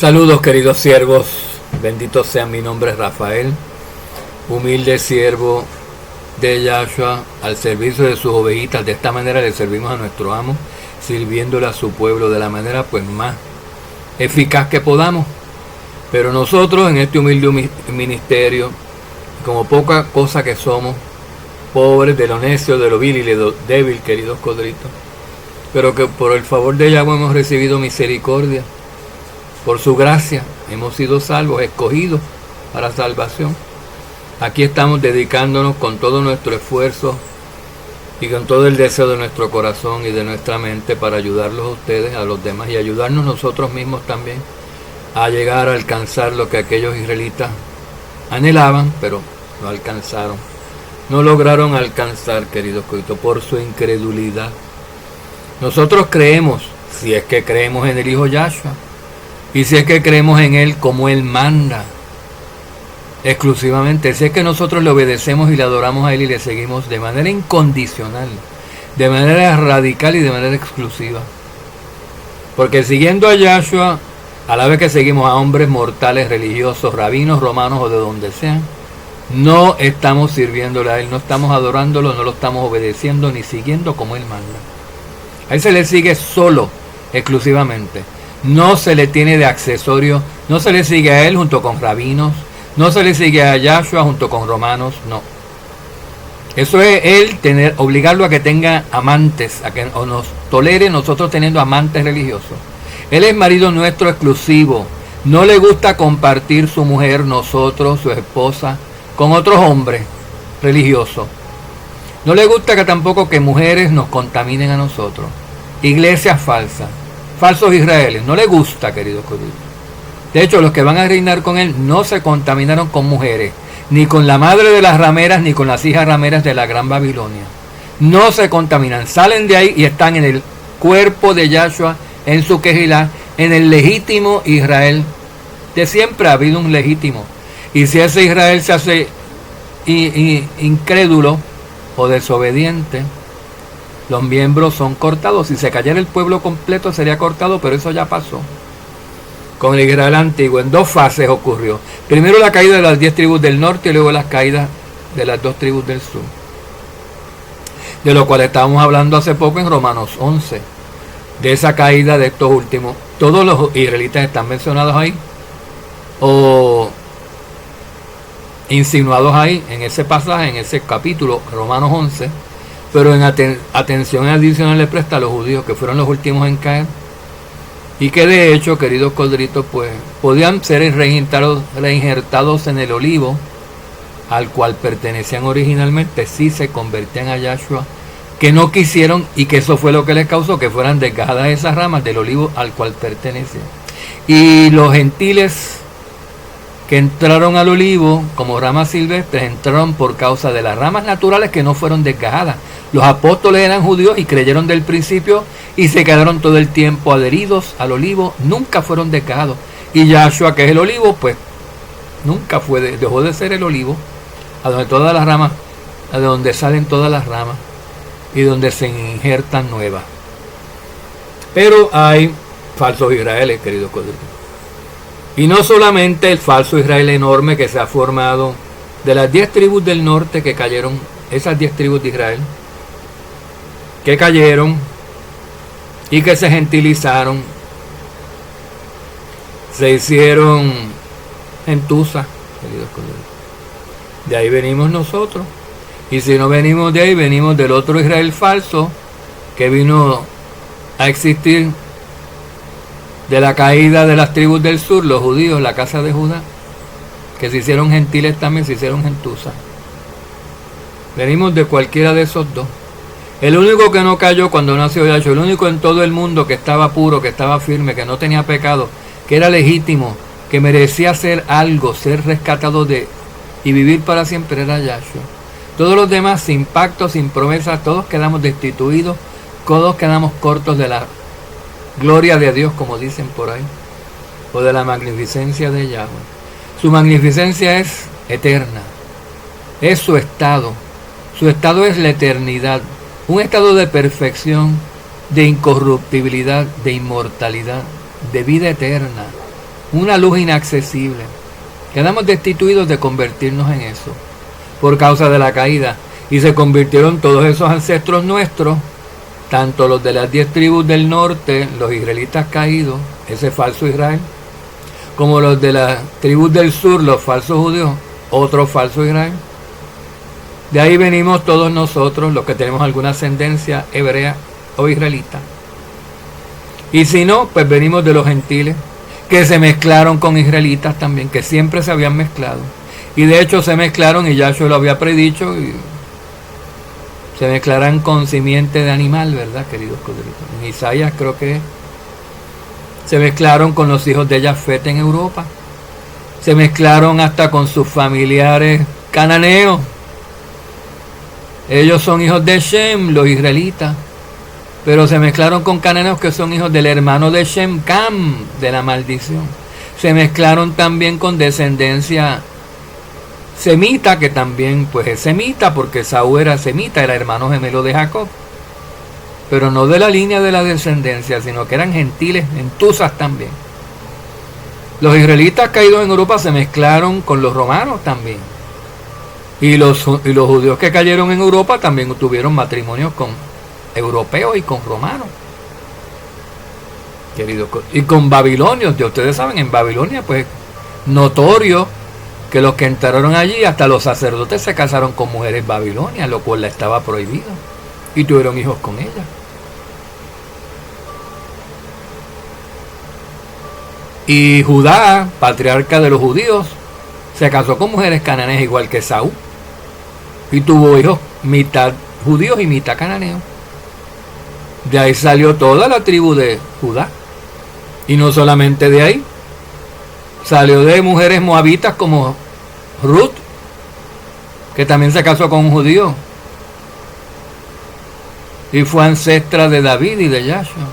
Saludos, queridos siervos, bendito sea, mi nombre es Rafael, humilde siervo de Yahshua, al servicio de sus ovejitas. De esta manera le servimos a nuestro amo, sirviéndole a su pueblo de la manera pues más eficaz que podamos. Pero nosotros en este humilde ministerio, como poca cosa que somos, pobres, de lo necio, de lo vil y de lo débil, queridos codritos, pero que por el favor de Yahweh hemos recibido misericordia. Por su gracia hemos sido salvos, escogidos para salvación. Aquí estamos dedicándonos con todo nuestro esfuerzo y con todo el deseo de nuestro corazón y de nuestra mente para ayudarlos a ustedes, a los demás, y ayudarnos nosotros mismos también a llegar a alcanzar lo que aquellos israelitas anhelaban, pero no alcanzaron. No lograron alcanzar, queridos coitos, por su incredulidad. Nosotros creemos, si es que creemos en el Hijo Yahshua, y si es que creemos en Él como Él manda, exclusivamente, si es que nosotros le obedecemos y le adoramos a Él y le seguimos de manera incondicional, de manera radical y de manera exclusiva. Porque siguiendo a Yahshua, a la vez que seguimos a hombres mortales, religiosos, rabinos, romanos o de donde sean, no estamos sirviéndole a Él, no estamos adorándolo, no lo estamos obedeciendo ni siguiendo como Él manda. A Él se le sigue solo, exclusivamente. No se le tiene de accesorio, no se le sigue a Él junto con rabinos, no se le sigue a Yahshua junto con romanos, no. Eso es Él obligarlo a que tenga amantes, a que nos tolere nosotros teniendo amantes religiosos. Él es marido nuestro exclusivo, no le gusta compartir su mujer, nosotros, su esposa, con otros hombres religiosos. No le gusta que tampoco que mujeres nos contaminen a nosotros. Iglesias falsas. Falsos israelíes, no le gusta, queridos coditos. De hecho, los que van a reinar con él no se contaminaron con mujeres, ni con la madre de las rameras, ni con las hijas rameras de la gran Babilonia. No se contaminan, salen de ahí y están en el cuerpo de Yahshua, en su Kehilá, en el legítimo Israel. De siempre ha habido un legítimo. Y si ese Israel se hace incrédulo o desobediente, los miembros son cortados. Si se cayera el pueblo completo sería cortado, pero eso ya pasó con el Israel antiguo. En dos fases ocurrió. Primero la caída de las 10 tribus del norte y luego la caída de las 2 tribus del sur. De lo cual estábamos hablando hace poco en Romanos 11. De esa caída de estos últimos. Todos los israelitas están mencionados ahí o insinuados ahí en ese pasaje, en ese capítulo, Romanos 11. Pero en atención adicional le presta a los judíos, que fueron los últimos en caer, y que de hecho, queridos codritos, pues podían ser reinjertados en el olivo al cual pertenecían originalmente, si se convertían a Yahshua, que no quisieron, y que eso fue lo que les causó que fueran desgajadas esas ramas del olivo al cual pertenecían. Y los gentiles que entraron al olivo como ramas silvestres entraron por causa de las ramas naturales que no fueron desgajadas. Los apóstoles eran judíos y creyeron del principio y se quedaron todo el tiempo adheridos al olivo, nunca fueron desgajados. Y Yahshua, que es el olivo, pues nunca dejó de ser el olivo, a donde todas las ramas, a donde salen todas las ramas y donde se injertan nuevas. Pero hay falsos israeles, queridos codritos. Y no solamente el falso Israel enorme que se ha formado de las 10 tribus del norte que cayeron, esas 10 tribus de Israel, que cayeron y que se gentilizaron, se hicieron gentuza, queridos colegas. De ahí venimos nosotros. Y si no venimos de ahí, venimos del otro Israel falso que vino a existir de la caída de las tribus del sur, los judíos, la casa de Judá, que se hicieron gentiles también, se hicieron gentuza. Venimos de cualquiera de esos dos. El único que no cayó cuando nació Yahshua, el único en todo el mundo que estaba puro, que estaba firme, que no tenía pecado, que era legítimo, que merecía ser algo, ser rescatado y vivir para siempre, era Yahshua. Todos los demás, sin pacto, sin promesa, todos quedamos destituidos, todos quedamos cortos de la gloria de Dios, como dicen por ahí, o de la magnificencia de Yahweh. Su magnificencia es eterna, es su estado es la eternidad, un estado de perfección, de incorruptibilidad, de inmortalidad, de vida eterna. una luz inaccesible. Quedamos destituidos de convertirnos en eso por causa de la caída. Y se convirtieron todos esos ancestros nuestros, tanto los de las 10 tribus del norte, los israelitas caídos, ese falso Israel, como los de las tribus del sur, los falsos judíos, otro falso Israel. De ahí venimos todos nosotros, los que tenemos alguna ascendencia hebrea o israelita. Y si no, pues venimos de los gentiles, que se mezclaron con israelitas también, que siempre se habían mezclado. Y de hecho se mezclaron, y Yahshua lo había predicho, y se mezclarán con simiente de animal, ¿verdad, queridos codritos? En Isaías creo que se mezclaron con los hijos de Jafet en Europa. Se mezclaron hasta con sus familiares cananeos. Ellos son hijos de Shem, los israelitas. Pero se mezclaron con cananeos que son hijos del hermano de Shem, Cam, de la maldición. Se mezclaron también con descendencia semita, que también pues es semita, porque Saúl era semita, era hermano gemelo de Jacob. Pero no de la línea de la descendencia, sino que eran gentiles, entusas también. Los israelitas caídos en Europa se mezclaron con los romanos también. Y los judíos que cayeron en Europa también tuvieron matrimonios con europeos y con romanos. Queridos, y con babilonios. Ya ustedes saben, en Babilonia, pues, notorio que los que entraron allí, hasta los sacerdotes se casaron con mujeres babilonias, lo cual estaba prohibido. Y tuvieron hijos con ellas. Y Judá, patriarca de los judíos, se casó con mujeres cananeas igual que Saúl. Y tuvo hijos mitad judíos y mitad cananeos. De ahí salió toda la tribu de Judá. Y no solamente de ahí. Salió de mujeres moabitas como Ruth, que también se casó con un judío. Y fue ancestra de David y de Yahshua.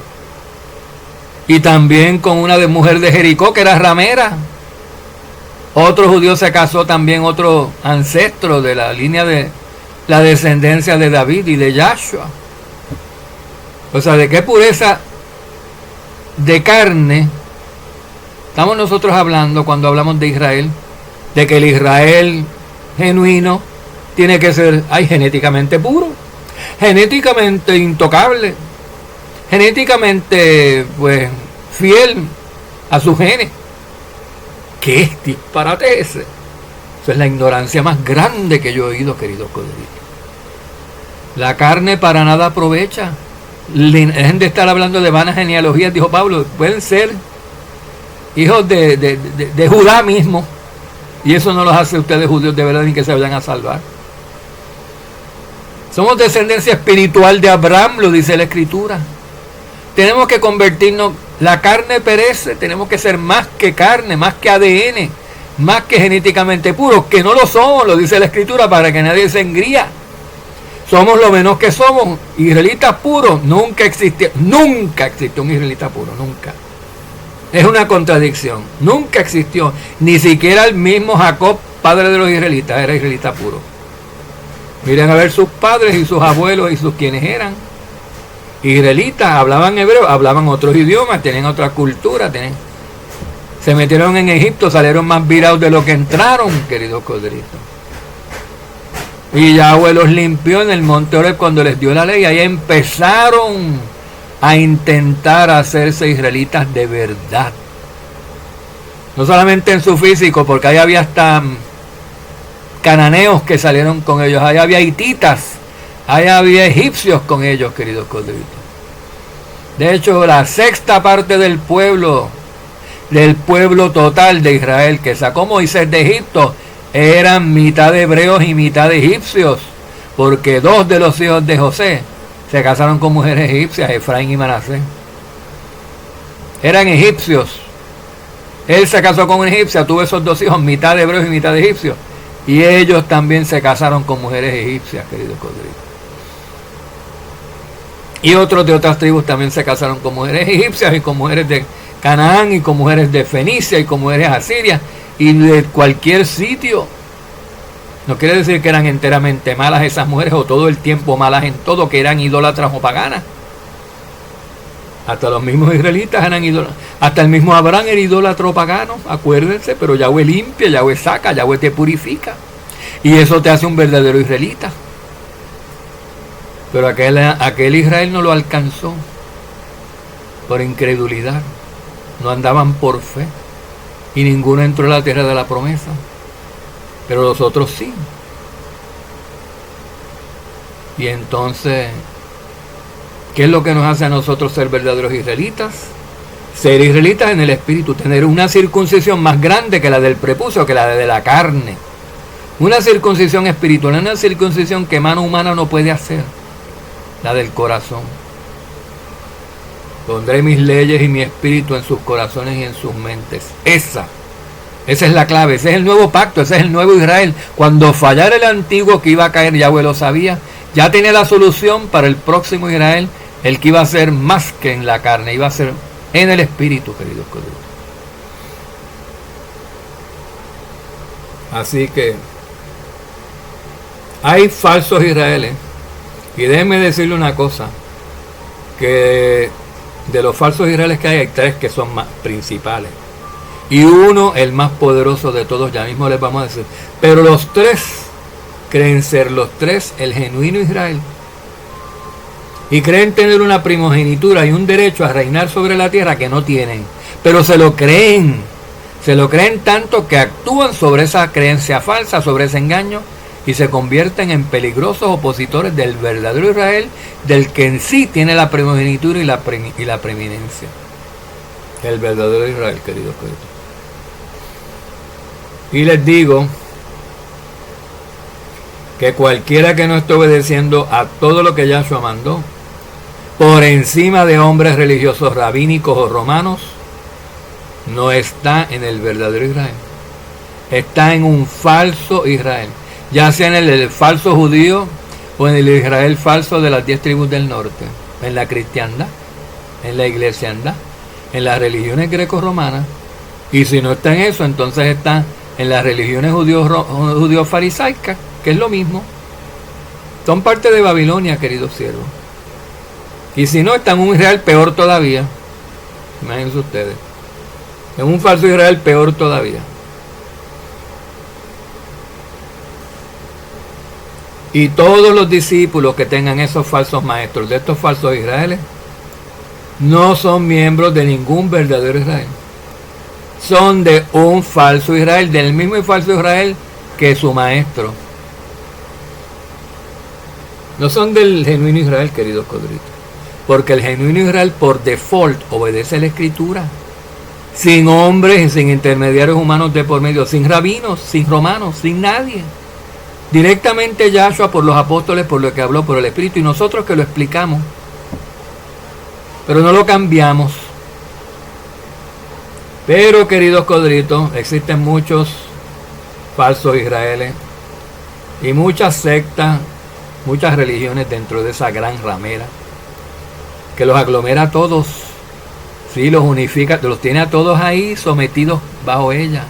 Y también con una mujer de Jericó, que era ramera. Otro judío se casó también, otro ancestro de la línea de la descendencia de David y de Yahshua. O sea, ¿de qué pureza de carne estamos nosotros hablando cuando hablamos de Israel? De que el Israel genuino tiene que ser genéticamente puro, genéticamente intocable, genéticamente pues fiel a sus genes. ¿Qué disparate ese? Eso es la ignorancia más grande que yo he oído, queridos codritos. La carne para nada aprovecha. Dejen de estar hablando de vanas genealogías, dijo Pablo. Pueden ser hijos de Judá mismo, y eso no los hace ustedes judíos de verdad ni que se vayan a salvar. Somos descendencia espiritual de Abraham, lo dice la Escritura. Tenemos que convertirnos. La carne perece, tenemos que ser más que carne, más que ADN, más que genéticamente puros, que no lo somos, lo dice la Escritura, para que nadie se engría. Somos lo menos que somos, israelitas puros. Nunca existió un israelita puro, nunca. Es una contradicción, nunca existió. Ni siquiera el mismo Jacob, padre de los israelitas, era israelita puro. Miren a ver sus padres y sus abuelos y sus quienes eran israelitas, hablaban hebreo, hablaban otros idiomas, tenían otra cultura, se metieron en Egipto, salieron más virados de lo que entraron, queridos codritos. Y Yahweh los limpió en el monte Oreb cuando les dio la ley. Ahí empezaron a intentar hacerse israelitas de verdad. No solamente en su físico, porque ahí había hasta cananeos que salieron con ellos, ahí había hititas, ahí había egipcios con ellos, queridos codritos. De hecho, la sexta parte del pueblo total de Israel que sacó Moisés de Egipto, eran mitad hebreos y mitad egipcios, porque 2 de los hijos de José se casaron con mujeres egipcias, Efraín y Manasés. Eran egipcios. Él se casó con una egipcia, tuvo esos 2 hijos, mitad hebreos y mitad egipcios. Y ellos también se casaron con mujeres egipcias, queridos codritos. Y otros de otras tribus también se casaron con mujeres egipcias y con mujeres de Canaán y con mujeres de Fenicia y con mujeres asirias y de cualquier sitio. No quiere decir que eran enteramente malas esas mujeres o todo el tiempo malas en todo, que eran idólatras o paganas. Hasta los mismos israelitas eran idólatras. Hasta el mismo Abraham era idólatra pagano, acuérdense, pero Yahweh limpia, Yahweh saca, Yahweh te purifica. Y eso te hace un verdadero israelita. Pero aquel Israel no lo alcanzó por incredulidad. No andaban por fe. Y ninguno entró a la tierra de la promesa. Pero los otros sí. Y entonces, ¿qué es lo que nos hace a nosotros ser verdaderos israelitas? Ser israelitas en el espíritu, tener una circuncisión más grande que la del prepucio, que la de la carne. Una circuncisión espiritual, una circuncisión que mano humana no puede hacer, la del corazón. Pondré mis leyes y mi espíritu en sus corazones y en sus mentes. Esa es la clave, ese es el nuevo pacto, ese es el nuevo Israel. Cuando fallara el antiguo que iba a caer, Yahweh lo sabía, ya tenía la solución para el próximo Israel, el que iba a ser más que en la carne, iba a ser en el espíritu, queridos colegas. Así que hay falsos Israeles, y déjenme decirle una cosa, que de los falsos Israeles que hay tres que son más principales, y uno, el más poderoso de todos, ya mismo les vamos a decir, pero los tres creen ser los tres el genuino Israel, y creen tener una primogenitura y un derecho a reinar sobre la tierra que no tienen, pero se lo creen tanto que actúan sobre esa creencia falsa, sobre ese engaño, y se convierten en peligrosos opositores del verdadero Israel, del que en sí tiene la primogenitura y la preeminencia. El verdadero Israel, queridos. Y les digo que cualquiera que no esté obedeciendo a todo lo que Yahshua mandó, por encima de hombres religiosos rabínicos o romanos, no está en el verdadero Israel. Está en un falso Israel, ya sea en el falso judío o en el Israel falso de las 10 tribus del norte, en la cristiandad, en la iglesiandad, en las religiones greco-romanas. Y si no está en eso, entonces está en las religiones judío-farisaicas, que es lo mismo. Son parte de Babilonia, queridos siervos. Y si no, está en un Israel peor todavía. Imagínense ustedes. En un falso Israel peor todavía. Y todos los discípulos que tengan esos falsos maestros de estos falsos Israeles no son miembros de ningún verdadero Israel. Son de un falso Israel, del mismo y falso Israel que su maestro. No son del genuino Israel, queridos codritos. Porque el genuino Israel por default obedece a la Escritura. Sin hombres y sin intermediarios humanos de por medio, sin rabinos, sin romanos, sin nadie. Directamente Yahshua por los apóstoles, por lo que habló, por el Espíritu, y nosotros que lo explicamos. Pero no lo cambiamos. Pero, queridos codritos, existen muchos falsos Israeles y muchas sectas, muchas religiones dentro de esa gran ramera que los aglomera a todos, sí, los unifica, los tiene a todos ahí sometidos bajo ella.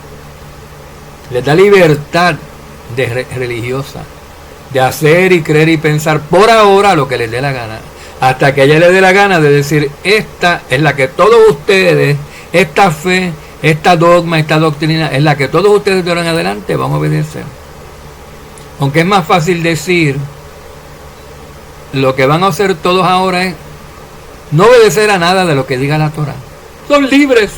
Les da libertad religiosa de hacer y creer y pensar por ahora lo que les dé la gana, hasta que a ella le dé la gana de decir: esta es la que todos ustedes, esta fe, esta dogma, esta doctrina es la que todos ustedes de ahora en adelante van a obedecer. Aunque es más fácil decir, lo que van a hacer todos ahora es no obedecer a nada de lo que diga la Torah. Son libres.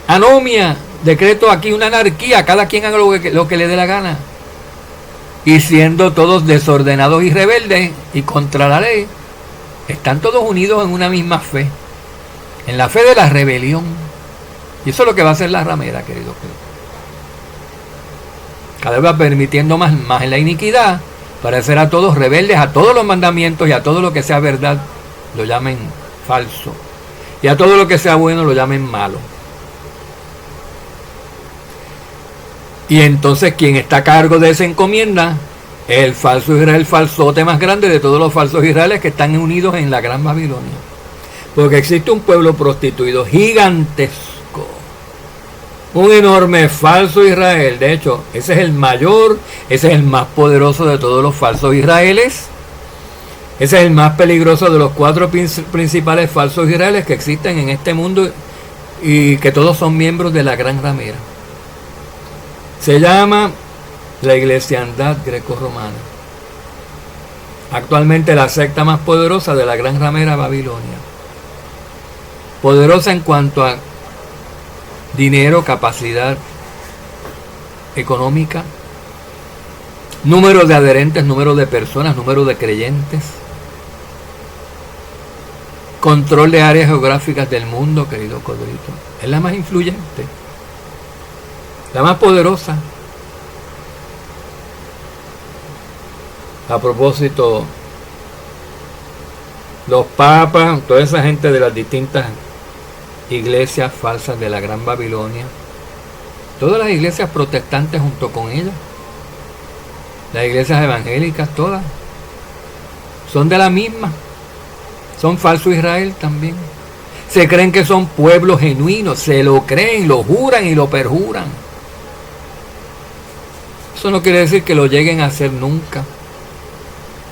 Anomia, decreto aquí una anarquía, cada quien haga lo que le dé la gana. Y siendo todos desordenados y rebeldes y contra la ley, están todos unidos en una misma fe, en la fe de la rebelión. Y eso es lo que va a hacer la ramera, queridos. Cada vez va permitiendo más en la iniquidad, para hacer a todos rebeldes a todos los mandamientos, y a todo lo que sea verdad lo llamen falso, y a todo lo que sea bueno lo llamen malo. Y entonces quien está a cargo de esa encomienda es el falso Israel, el falsote más grande de todos los falsos Israeles que están unidos en la gran Babilonia. Porque existe un pueblo prostituido gigantesco, un enorme falso Israel. De hecho, ese es el mayor, ese es el más poderoso de todos los falsos Israeles. Ese es el más peligroso de los 4 principales falsos Israeles que existen en este mundo y que todos son miembros de la Gran Ramera. Se llama la Iglesiandad Greco-Romana. Actualmente la secta más poderosa de la Gran Ramera Babilonia. Poderosa en cuanto a dinero, capacidad económica, número de adherentes, número de personas, número de creyentes, control de áreas geográficas del mundo, querido Codrito. Es la más influyente, la más poderosa. A propósito, los papas, toda esa gente de las distintas iglesias falsas de la Gran Babilonia, todas las iglesias protestantes junto con ellas, las iglesias evangélicas, todas, son de la misma. Son falso Israel también. Se creen que son pueblos genuinos, se lo creen, lo juran y lo perjuran. Eso no quiere decir que lo lleguen a hacer nunca.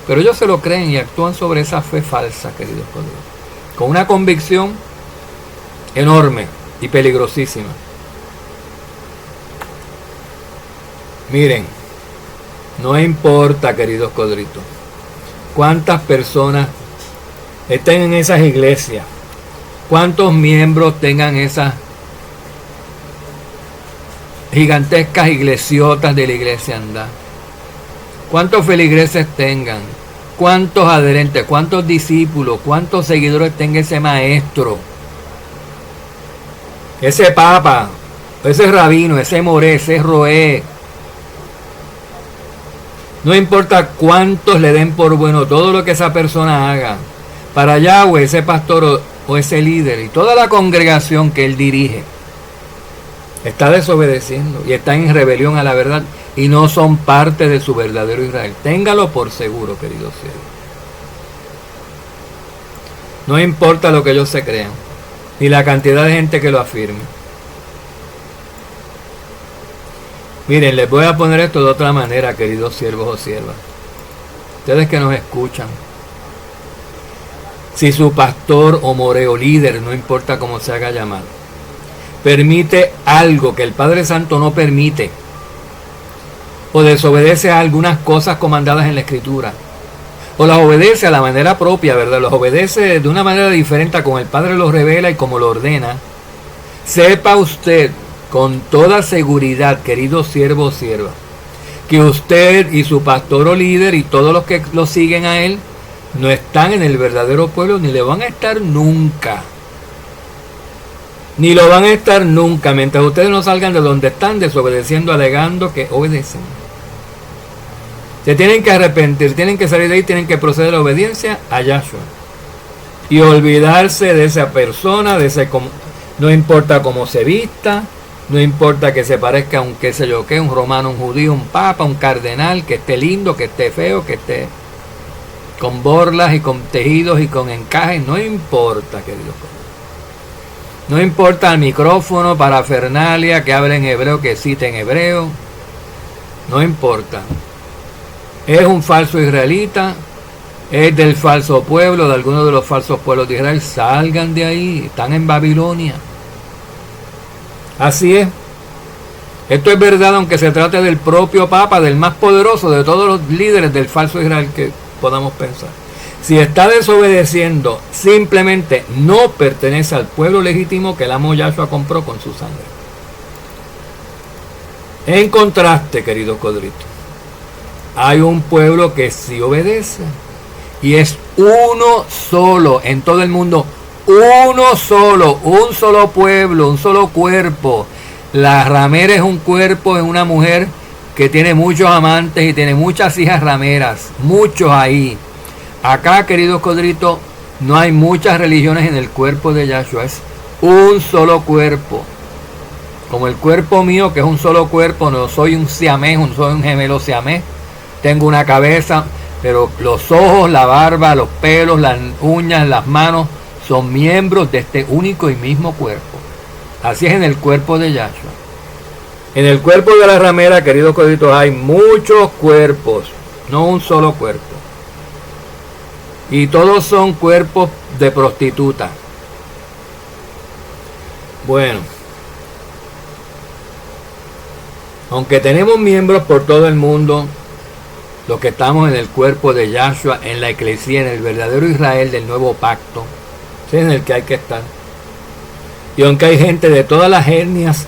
Pero ellos se lo creen y actúan sobre esa fe falsa, queridos colegas, con una convicción enorme y peligrosísima. Miren, no importa, queridos codritos, cuántas personas estén en esas iglesias, cuántos miembros tengan esas gigantescas iglesias de la Iglesiandad, cuántos feligreses tengan, cuántos adherentes, cuántos discípulos, cuántos seguidores tenga ese maestro, ese papa, ese rabino, ese moré, ese roé. No importa cuántos le den por bueno todo lo que esa persona haga para Yahweh, ese pastor o ese líder y toda la congregación que él dirige, está desobedeciendo y está en rebelión a la verdad y no son parte de su verdadero Israel. Téngalo por seguro, queridos cielos. No importa lo que ellos se crean, ni la cantidad de gente que lo afirme. Miren, les voy a poner esto de otra manera, queridos siervos o siervas. Ustedes que nos escuchan. Si su pastor o moreo líder, no importa cómo se haga llamar, permite algo que el Padre Santo no permite, o desobedece a algunas cosas comandadas en la Escritura, o las obedece a la manera propia, ¿verdad? Los obedece de una manera diferente a como el Padre los revela y como lo ordena. Sepa usted con toda seguridad, querido siervo o sierva, que usted y su pastor o líder y todos los que lo siguen a él no están en el verdadero pueblo, ni le van a estar nunca. Ni lo van a estar nunca, mientras ustedes no salgan de donde están desobedeciendo, alegando que obedecen. Se tienen que arrepentir, tienen que salir de ahí, tienen que proceder a la obediencia a Yahshua. Y olvidarse de esa persona, de ese, no importa cómo se vista, no importa que se parezca a un qué sé yo qué, un romano, un judío, un papa, un cardenal, que esté lindo, que esté feo, que esté con borlas y con tejidos y con encajes, no importa, queridos. No importa el micrófono, parafernalia, que hable en hebreo, que cite en hebreo, no importa. Es un falso israelita, es del falso pueblo, de alguno de los falsos pueblos de Israel, salgan de ahí, están en Babilonia. Así es. Esto es verdad aunque se trate del propio Papa, del más poderoso de todos los líderes del falso Israel que podamos pensar. Si está desobedeciendo, simplemente no pertenece al pueblo legítimo que el amo Yahshua compró con su sangre. En contraste, queridos codritos, hay un pueblo que sí obedece. Y es uno solo en todo el mundo. Uno solo, un solo pueblo, un solo cuerpo. La ramera es un cuerpo, es una mujer que tiene muchos amantes y tiene muchas hijas rameras. Muchos ahí. Acá, queridos codritos, no hay muchas religiones en el cuerpo de Yahshua. Es un solo cuerpo. Como el cuerpo mío, que es un solo cuerpo, no soy un siamés, no soy un gemelo siamés. Tengo una cabeza, pero los ojos, la barba, los pelos, las uñas, las manos son miembros de este único y mismo cuerpo. Así es en el cuerpo de Yahshua. En el cuerpo de la ramera, queridos coditos, hay muchos cuerpos, no un solo cuerpo. Y todos son cuerpos de prostituta. Bueno, aunque tenemos miembros por todo el mundo, los que estamos en el cuerpo de Yahshua, en la eclesía, en el verdadero Israel del nuevo pacto, ese es en el que hay que estar. Y aunque hay gente de todas las etnias,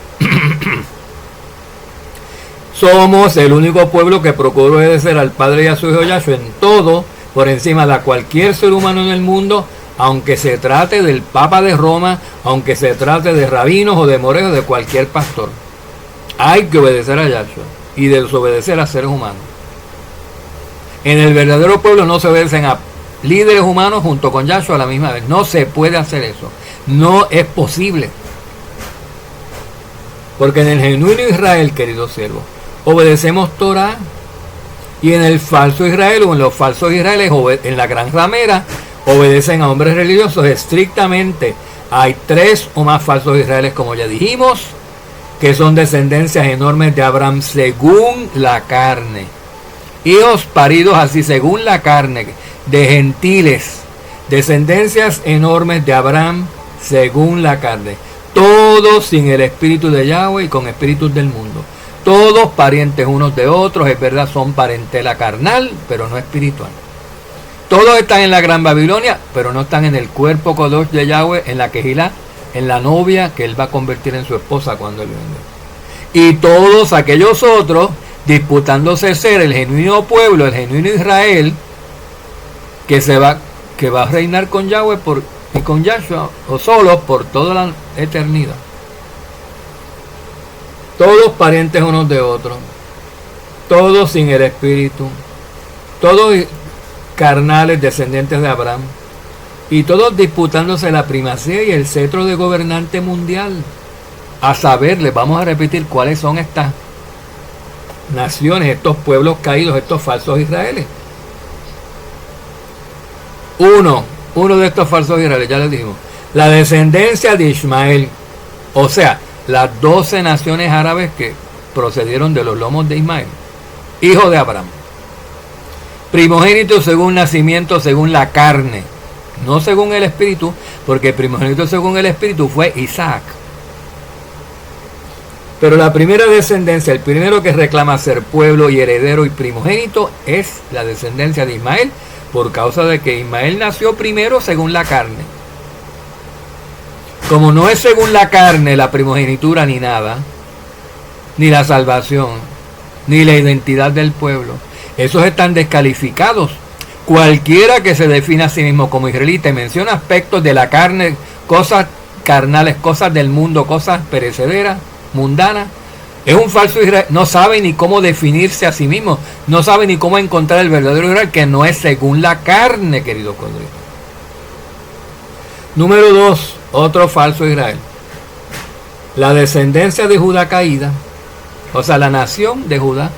somos el único pueblo que procura obedecer al Padre y a su Hijo Yahshua en todo, por encima de cualquier ser humano en el mundo, aunque se trate del Papa de Roma, aunque se trate de rabinos o de moreos, de cualquier pastor. Hay que obedecer a Yahshua y desobedecer a seres humanos. En el verdadero pueblo no se obedecen a líderes humanos junto con Yahshua a la misma vez. No se puede hacer eso. No es posible. Porque en el genuino Israel, queridos siervos, obedecemos Torah. Y en el falso Israel o en los falsos Israeles, en la gran ramera, obedecen a hombres religiosos estrictamente. Hay 3 o más falsos Israeles, como ya dijimos, que son descendencias enormes de Abraham según la carne. Hijos paridos así según la carne, de gentiles, descendencias enormes de Abraham según la carne. Todos sin el espíritu de Yahweh y con espíritus del mundo. Todos parientes unos de otros, es verdad, son parentela carnal, pero no espiritual. Todos están en la Gran Babilonia, pero no están en el cuerpo Kodosh de Yahweh, en la Kehilá, en la novia que él va a convertir en su esposa cuando él venga. Y todos aquellos otros disputándose ser el genuino pueblo, el genuino Israel, que va a reinar con Yahweh y con Yahshua, o solo por toda la eternidad. Todos parientes unos de otros, todos sin el espíritu, todos carnales descendientes de Abraham, y todos disputándose la primacía y el cetro de gobernante mundial. A saber, les vamos a repetir cuáles son estas naciones, estos pueblos caídos, estos falsos Israeles. Uno de estos falsos Israeles, ya les dijimos, la descendencia de Ismael, o sea, las 12 naciones árabes que procedieron de los lomos de Ismael, hijo de Abraham, primogénito según nacimiento, según la carne, no según el espíritu, porque el primogénito según el espíritu fue Isaac. Pero la primera descendencia, el primero que reclama ser pueblo y heredero y primogénito, es la descendencia de Ismael, por causa de que Ismael nació primero según la carne. Como no es según la carne la primogenitura ni nada, ni la salvación, ni la identidad del pueblo, esos están descalificados. Cualquiera que se defina a sí mismo como israelita y menciona aspectos de la carne, cosas carnales, cosas del mundo, cosas perecederas, mundanas, es un falso Israel. No sabe ni cómo definirse a sí mismo, no sabe ni cómo encontrar el verdadero Israel, que no es según la carne, querido Codrito. Número 2, otro falso Israel. La descendencia de Judá caída, o sea, la nación de Judá,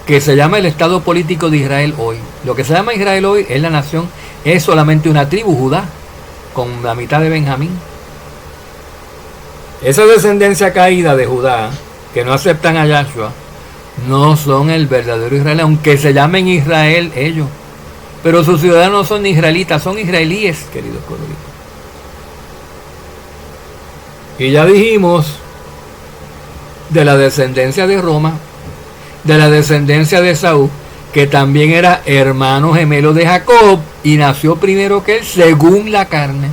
que se llama el estado político de Israel hoy. Lo que se llama Israel hoy es la nación, es solamente una tribu, Judá, con la mitad de Benjamín. Esa descendencia caída de Judá, que no aceptan a Yahshua, no son el verdadero Israel, aunque se llamen Israel ellos. Pero sus ciudadanos no son israelitas, son israelíes, queridos coloridos. Y ya dijimos de la descendencia de Roma, de la descendencia de Saúl, que también era hermano gemelo de Jacob y nació primero que él según la carne.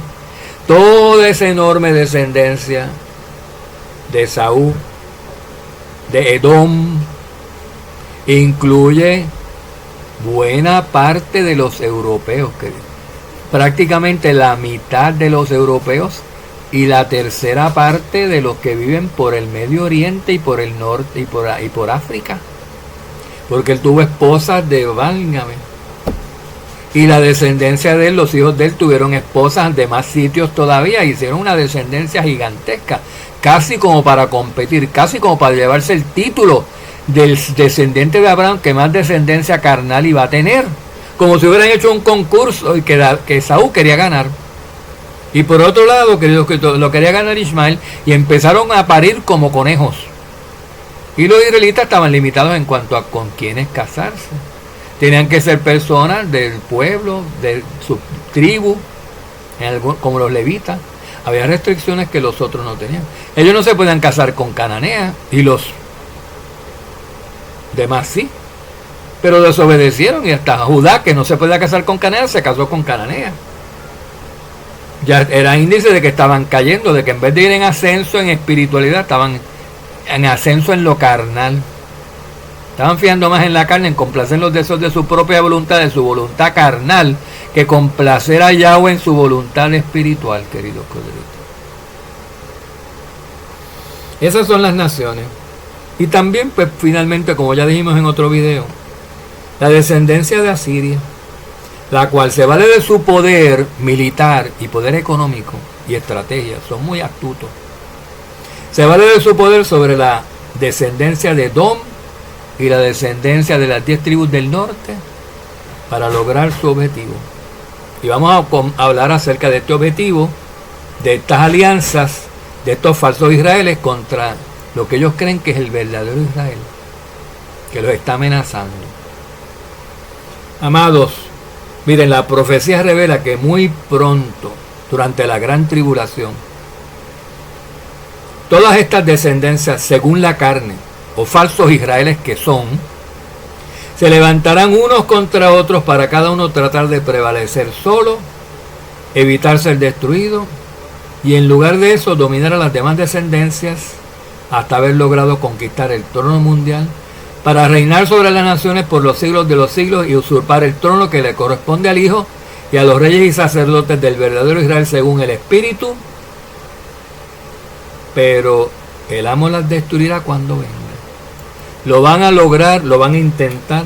Toda esa enorme descendencia de Saúl, de Edom, incluye buena parte de los europeos, prácticamente la mitad de los europeos y la tercera parte de los que viven por el Medio Oriente y por el norte y por África, porque él tuvo esposas de Válgame, y la descendencia de él, los hijos de él tuvieron esposas de más sitios todavía, hicieron una descendencia gigantesca, casi como para competir, casi como para llevarse el título del descendiente de Abraham que más descendencia carnal iba a tener, como si hubieran hecho un concurso y que Saúl quería ganar. Y por otro lado, que lo quería ganar Ismael, y empezaron a parir como conejos. Y los israelitas estaban limitados en cuanto a con quiénes casarse. Tenían que ser personas del pueblo, de su tribu, como los levitas. había restricciones que los otros no tenían. Ellos no se podían casar con cananeas y los demás sí, pero desobedecieron, y hasta Judá, que no se podía casar con cananeas, se casó con cananeas. Ya era índice de que estaban cayendo, de que en vez de ir en ascenso en espiritualidad, estaban en ascenso en lo carnal. Estaban fijando más en la carne, en complacer los deseos de su propia voluntad, de su voluntad carnal, que complacer a Yahweh en su voluntad espiritual, queridos codritos. Esas son las naciones. Y también, pues finalmente, como ya dijimos en otro video, la descendencia de Asiria, la cual se vale de su poder militar y poder económico y estrategia, son muy astutos. Se vale de su poder sobre la descendencia de Edom y la descendencia de las 10 tribus del norte para lograr su objetivo. Y vamos a hablar acerca de este objetivo, de estas alianzas, de estos falsos Israeles contra lo que ellos creen que es el verdadero Israel, que los está amenazando. Amados, miren, la profecía revela que muy pronto, durante la gran tribulación, todas estas descendencias, según la carne, o falsos Israeles que son, se levantarán unos contra otros para cada uno tratar de prevalecer solo, evitar ser destruido, y en lugar de eso dominar a las demás descendencias hasta haber logrado conquistar el trono mundial, para reinar sobre las naciones por los siglos de los siglos y usurpar el trono que le corresponde al Hijo y a los reyes y sacerdotes del verdadero Israel según el Espíritu. Pero el amo las destruirá cuando venga. Lo van a lograr, lo van a intentar,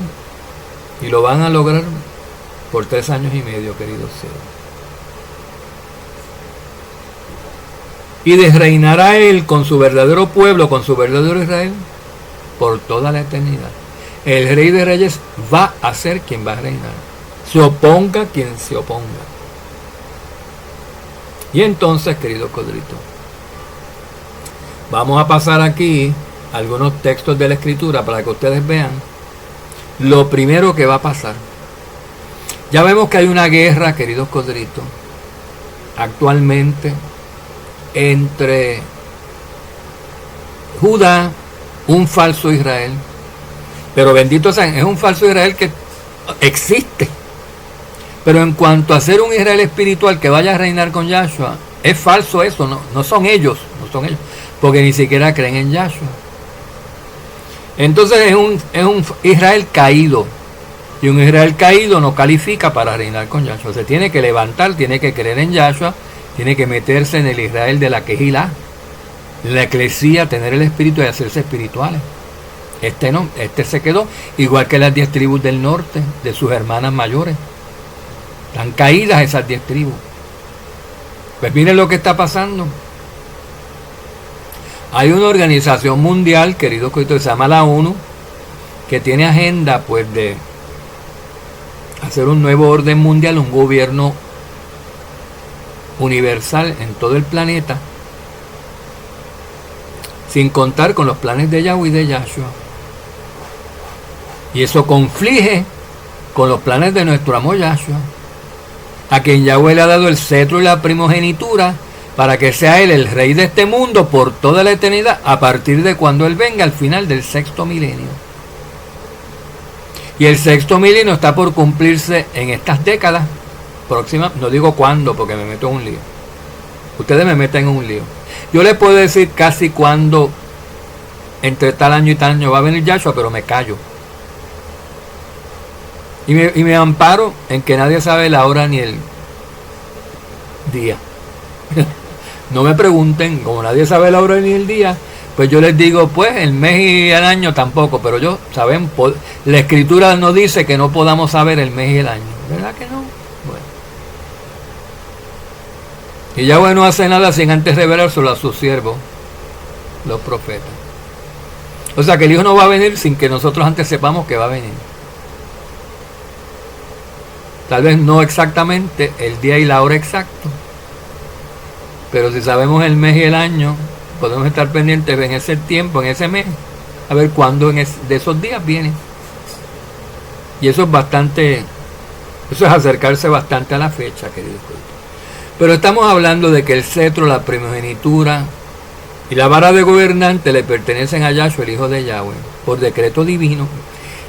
y lo van a lograr por 3 años y medio, queridos seres. Y desreinará él con su verdadero pueblo, con su verdadero Israel, por toda la eternidad. El Rey de Reyes va a ser quien va a reinar. Se oponga quien se oponga. Y entonces, queridos codritos, vamos a pasar aquí algunos textos de la Escritura para que ustedes vean lo primero que va a pasar. Ya vemos que hay una guerra, queridos codritos, actualmente entre Judá, un falso Israel, pero bendito sea, es un falso Israel que existe, pero en cuanto a ser un Israel espiritual que vaya a reinar con Yahshua, es falso eso, no son ellos, porque ni siquiera creen en Yahshua. Entonces es un Israel caído, y un Israel caído no califica para reinar con Yahshua. Se tiene que levantar, tiene que creer en Yahshua, tiene que meterse en el Israel de la Kehilá, la eclesía, tener el espíritu y hacerse espirituales. Este se quedó, igual que las 10 tribus del norte, de sus hermanas mayores. Están caídas esas 10 tribus. Pues miren lo que está pasando. Hay una organización mundial, queridos coitos, se llama la ONU, que tiene agenda pues de hacer un nuevo orden mundial, un gobierno universal en todo el planeta, sin contar con los planes de Yahweh y de Yahshua. Y eso conflige con los planes de nuestro amo Yahshua, a quien Yahweh le ha dado el cetro y la primogenitura para que sea él el rey de este mundo por toda la eternidad, a partir de cuando él venga al final del 6º milenio. Y el 6º milenio está por cumplirse en estas décadas próximas. No digo cuándo porque me meto en un lío. Ustedes me meten en un lío. Yo les puedo decir casi cuándo, entre tal año y tal año va a venir Yahshua, pero me callo. Y me amparo en que nadie sabe la hora ni el día. No me pregunten, como nadie sabe la hora ni el día, pues yo les digo, pues el mes y el año tampoco, pero yo saben, la Escritura no dice que no podamos saber el mes y el año, ¿verdad que no? Bueno. Y Yahweh no hace nada sin antes revelárselo a sus siervos, los profetas. O sea que el Hijo no va a venir sin que nosotros antes sepamos que va a venir. Tal vez no exactamente el día y la hora exacto, pero si sabemos el mes y el año, podemos estar pendientes en ese tiempo, en ese mes, a ver cuándo de esos días viene. Y eso es bastante, eso es acercarse bastante a la fecha, queridos. Pero estamos hablando de que el cetro, la primogenitura y la vara de gobernante le pertenecen a Yahshua, el Hijo de Yahweh, por decreto divino.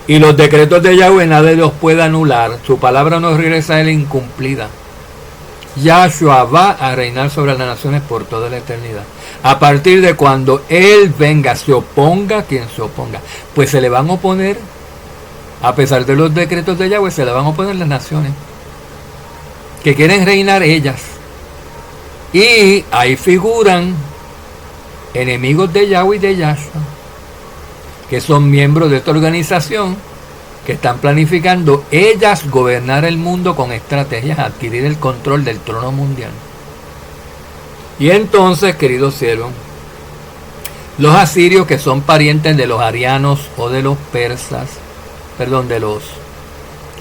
Y los decretos de Yahweh nadie los puede anular. Su palabra no regresa a él incumplida. Yahshua va a reinar sobre las naciones por toda la eternidad. A partir de cuando Él venga, se oponga quien se oponga. Pues se le van a oponer, a pesar de los decretos de Yahweh, se le van a oponer las naciones que quieren reinar ellas. Y ahí figuran enemigos de Yahweh y de Yahshua, que son miembros de esta organización, que están planificando ellas gobernar el mundo con estrategias, adquirir el control del trono mundial. Y entonces, queridos siervos, los asirios, que son parientes de los arianos o de los persas, de los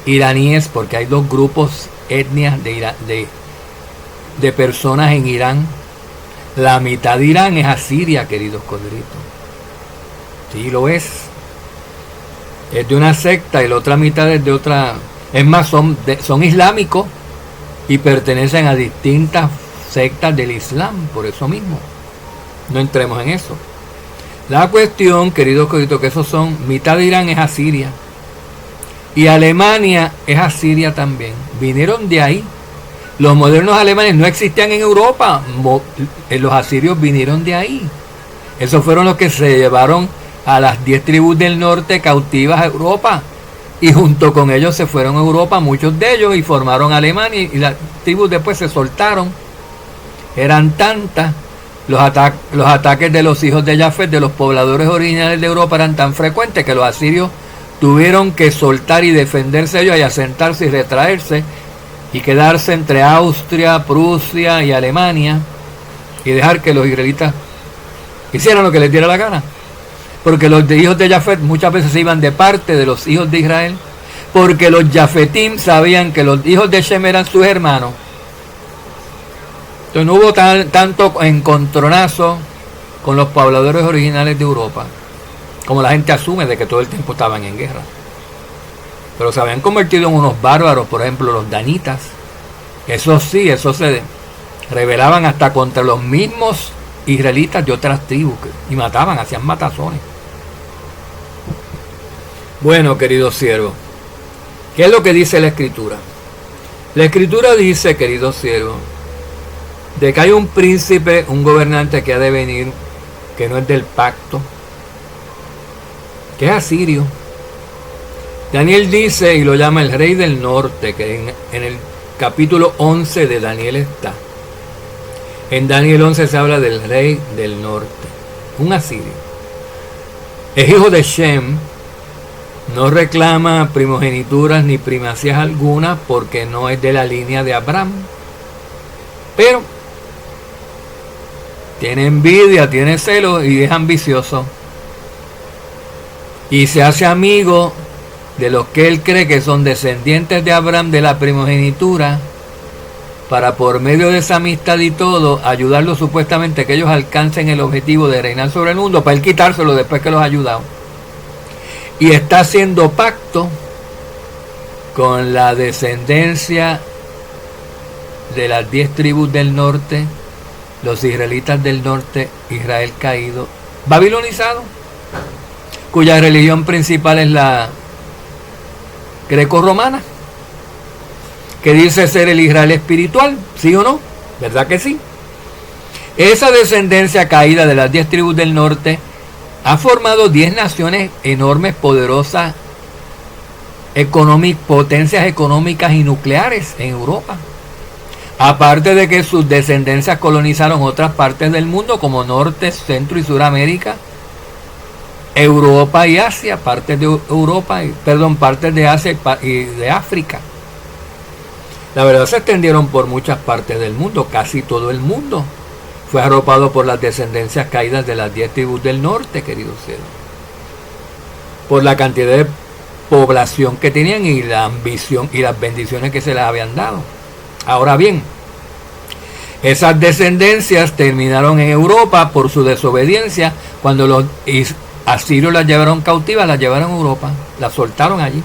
iraníes, porque hay dos grupos, etnias de personas en Irán. La mitad de Irán es asiria, queridos corderitos. Sí, lo es. Es de una secta y la otra mitad es de otra. Es más, son islámicos y pertenecen a distintas sectas del Islam, por eso mismo. No entremos en eso. La cuestión, queridos coditos, que esos son, mitad de Irán es asiria y Alemania es asiria también. Vinieron de ahí. Los modernos alemanes no existían en Europa. Los asirios vinieron de ahí. Esos fueron los que se llevaron a las 10 tribus del norte cautivas a Europa, y junto con ellos se fueron a Europa muchos de ellos y formaron Alemania, y las tribus después se soltaron. Eran tantas, los ataques de los hijos de Jafet, de los pobladores originales de Europa, eran tan frecuentes que los asirios tuvieron que soltar y defenderse ellos y asentarse y retraerse y quedarse entre Austria, Prusia y Alemania y dejar que los israelitas hicieran lo que les diera la gana. Porque los hijos de Jafet muchas veces se iban de parte de los hijos de Israel, porque los Jafetim sabían que los hijos de Shem eran sus hermanos. Entonces no hubo tanto encontronazo con los pobladores originales de Europa, como la gente asume de que todo el tiempo estaban en guerra. Pero se habían convertido en unos bárbaros, por ejemplo los danitas. Eso sí, eso se rebelaban hasta contra los mismos israelitas de otras tribus y mataban, hacían matazones. Bueno, queridos siervos, ¿qué es lo que dice la Escritura? La Escritura dice, queridos siervos, de que hay un príncipe, un gobernante que ha de venir, que no es del pacto, que es asirio. Daniel dice, y lo llama el rey del norte, que en el capítulo 11 de Daniel está. En Daniel 11 se habla del rey del norte, un asirio. Es hijo de Shem, no reclama primogenituras ni primacías alguna porque no es de la línea de Abraham. Pero tiene envidia, tiene celos y es ambicioso. Y se hace amigo de los que él cree que son descendientes de Abraham, de la primogenitura, para por medio de esa amistad y todo, ayudarlos supuestamente a que ellos alcancen el objetivo de reinar sobre el mundo, para él quitárselo después que los ha ayudado. Y está haciendo pacto con la descendencia de las 10 tribus del norte, los israelitas del norte, Israel caído, babilonizado, cuya religión principal es la greco-romana, que dice ser el Israel espiritual, ¿sí o no? ¿Verdad que sí? Esa descendencia caída de las 10 tribus del norte ha formado 10 naciones enormes, poderosas, potencias económicas y nucleares en Europa. Aparte de que sus descendencias colonizaron otras partes del mundo como Norte, Centro y Suramérica, Europa y Asia, partes de Asia y de África. La verdad, se extendieron por muchas partes del mundo, casi todo el mundo fue arropado por las descendencias caídas de las 10 tribus del norte, queridos siervos, por la cantidad de población que tenían y la ambición y las bendiciones que se les habían dado. Ahora bien, esas descendencias terminaron en Europa por su desobediencia. Cuando los asirios las llevaron cautivas, las llevaron a Europa, las soltaron allí.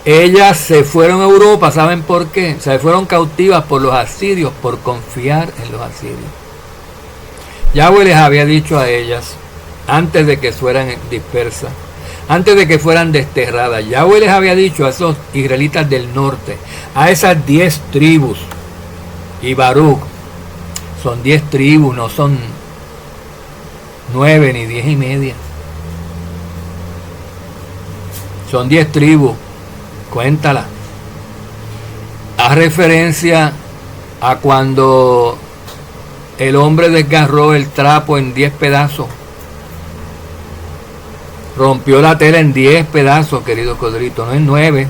ellas se fueron a Europa, ¿saben por qué? Se fueron cautivas por los asirios, por confiar en los asirios. Yahweh les había dicho a ellas, antes de que fueran dispersas, antes de que fueran desterradas, Yahweh les había dicho a esos israelitas del norte, a esas 10 tribus, y Baruch, son 10 tribus, no son 9 ni 10 y media. Son 10 tribus, cuéntala. Haz referencia a cuando el hombre desgarró el trapo en 10 pedazos. Rompió la tela en 10 pedazos, querido Codrito, no en 9.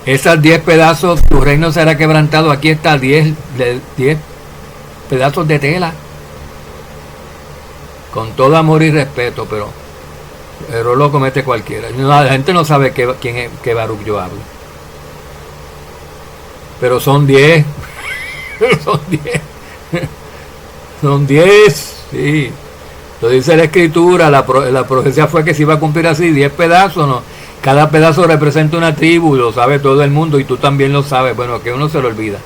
Esas 10 pedazos, tu reino será quebrantado. Aquí está 10 pedazos de tela. Con todo amor y respeto, pero error lo comete cualquiera. La gente no sabe qué Baruch yo hablo. Pero son 10. Son 10. Son 10, sí. Lo dice la escritura, la profecía fue que se iba a cumplir así, 10 pedazos, ¿no? Cada pedazo representa una tribu, lo sabe todo el mundo y tú también lo sabes. Bueno, que uno se lo olvida.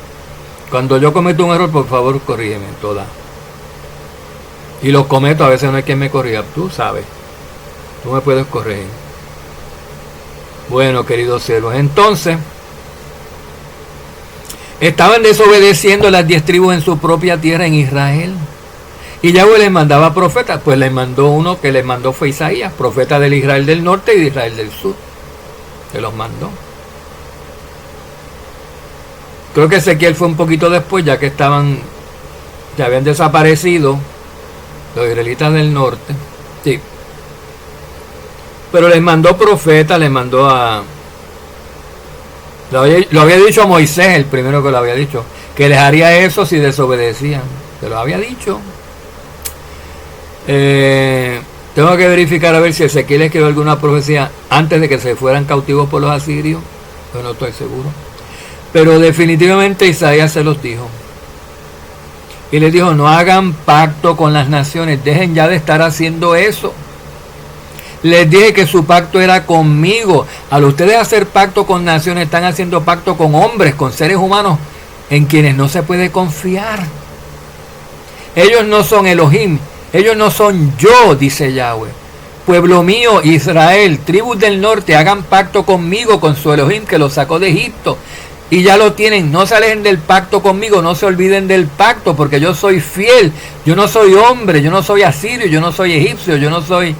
Cuando yo cometo un error, por favor, corrígeme, toda. Y los cometo, a veces no hay quien me corrija, tú sabes. Tú me puedes corregir. Bueno, queridos siervos, entonces estaban desobedeciendo las 10 tribus en su propia tierra, en Israel. Y Yahweh les mandaba profetas, pues les mandó uno que les mandó fue Isaías, profeta del Israel del norte y de Israel del sur. Se los mandó. Creo que Ezequiel fue un poquito después, ya que ya habían desaparecido los israelitas del norte. Sí. Pero les mandó profeta, les mandó a... Lo había dicho a Moisés, el primero que lo había dicho, que les haría eso si desobedecían. Se lo había dicho. Tengo que verificar a ver si Ezequiel escribió alguna profecía antes de que se fueran cautivos por los asirios. Yo no estoy seguro. Pero definitivamente Isaías se los dijo. Y les dijo, no hagan pacto con las naciones, dejen ya de estar haciendo eso. Les dije que su pacto era conmigo. Al ustedes hacer pacto con naciones, están haciendo pacto con hombres, con seres humanos en quienes no se puede confiar. Ellos no son Elohim, ellos no son yo, dice Yahweh. Pueblo mío, Israel, tribus del norte, hagan pacto conmigo, con su Elohim que los sacó de Egipto. Y ya lo tienen, no se alejen del pacto conmigo, no se olviden del pacto, porque yo soy fiel. Yo no soy hombre, yo no soy asirio, yo no soy egipcio, yo no soy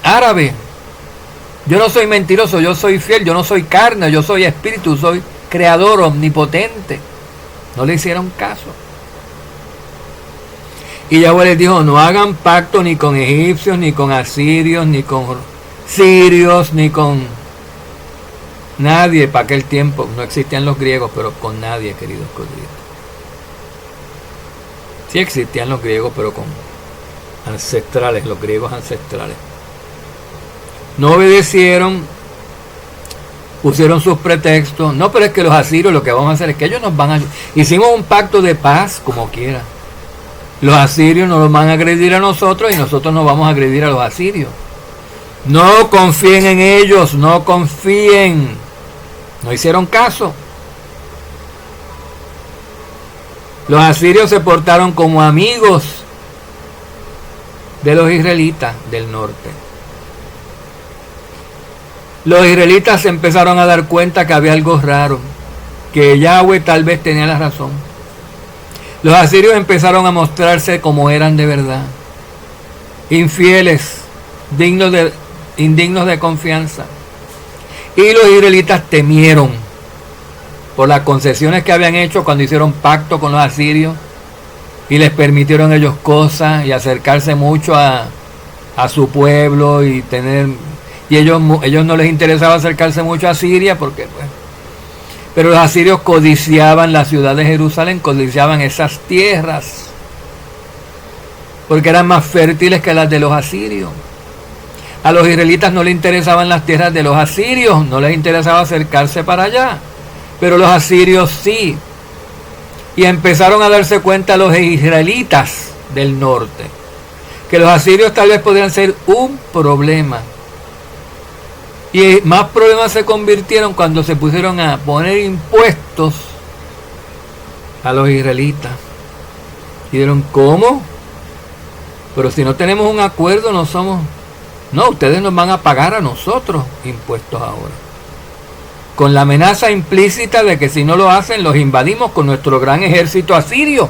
árabe. Yo no soy mentiroso, yo soy fiel, yo no soy carne, yo soy espíritu, soy creador omnipotente. No le hicieron caso. Y Yahweh les dijo, no hagan pacto ni con egipcios, ni con asirios, ni con sirios, ni con nadie. Para aquel tiempo no existían los griegos, pero con nadie, queridos codritos. Sí existían los griegos, pero con ancestrales, los griegos ancestrales. No obedecieron, pusieron sus pretextos. No, pero es que los asirios lo que vamos a hacer es que ellos nos van a... Hicimos un pacto de paz, como quiera. Los asirios nos van a agredir a nosotros y nosotros nos vamos a agredir a los asirios. No confíen en ellos, no confíen. No hicieron caso. Los asirios se portaron como amigos de los israelitas del norte. Los israelitas se empezaron a dar cuenta que había algo raro, que Yahweh tal vez tenía la razón. Los asirios empezaron a mostrarse como eran de verdad, infieles, indignos de confianza. Y los israelitas temieron por las concesiones que habían hecho cuando hicieron pacto con los asirios y les permitieron ellos cosas y acercarse mucho a su pueblo y tener... Y ellos no les interesaba acercarse mucho a Siria porque pues, pero los asirios codiciaban la ciudad de Jerusalén, codiciaban esas tierras porque eran más fértiles que las de los asirios. A los israelitas no les interesaban las tierras de los asirios, no les interesaba acercarse para allá, pero los asirios sí. Y empezaron a darse cuenta los israelitas del norte que los asirios tal vez podrían ser un problema. Y más problemas se convirtieron cuando se pusieron a poner impuestos a los israelitas. Y dijeron, ¿cómo? Pero si no tenemos un acuerdo, no somos... No, ustedes nos van a pagar a nosotros impuestos ahora. Con la amenaza implícita de que si no lo hacen, los invadimos con nuestro gran ejército asirio.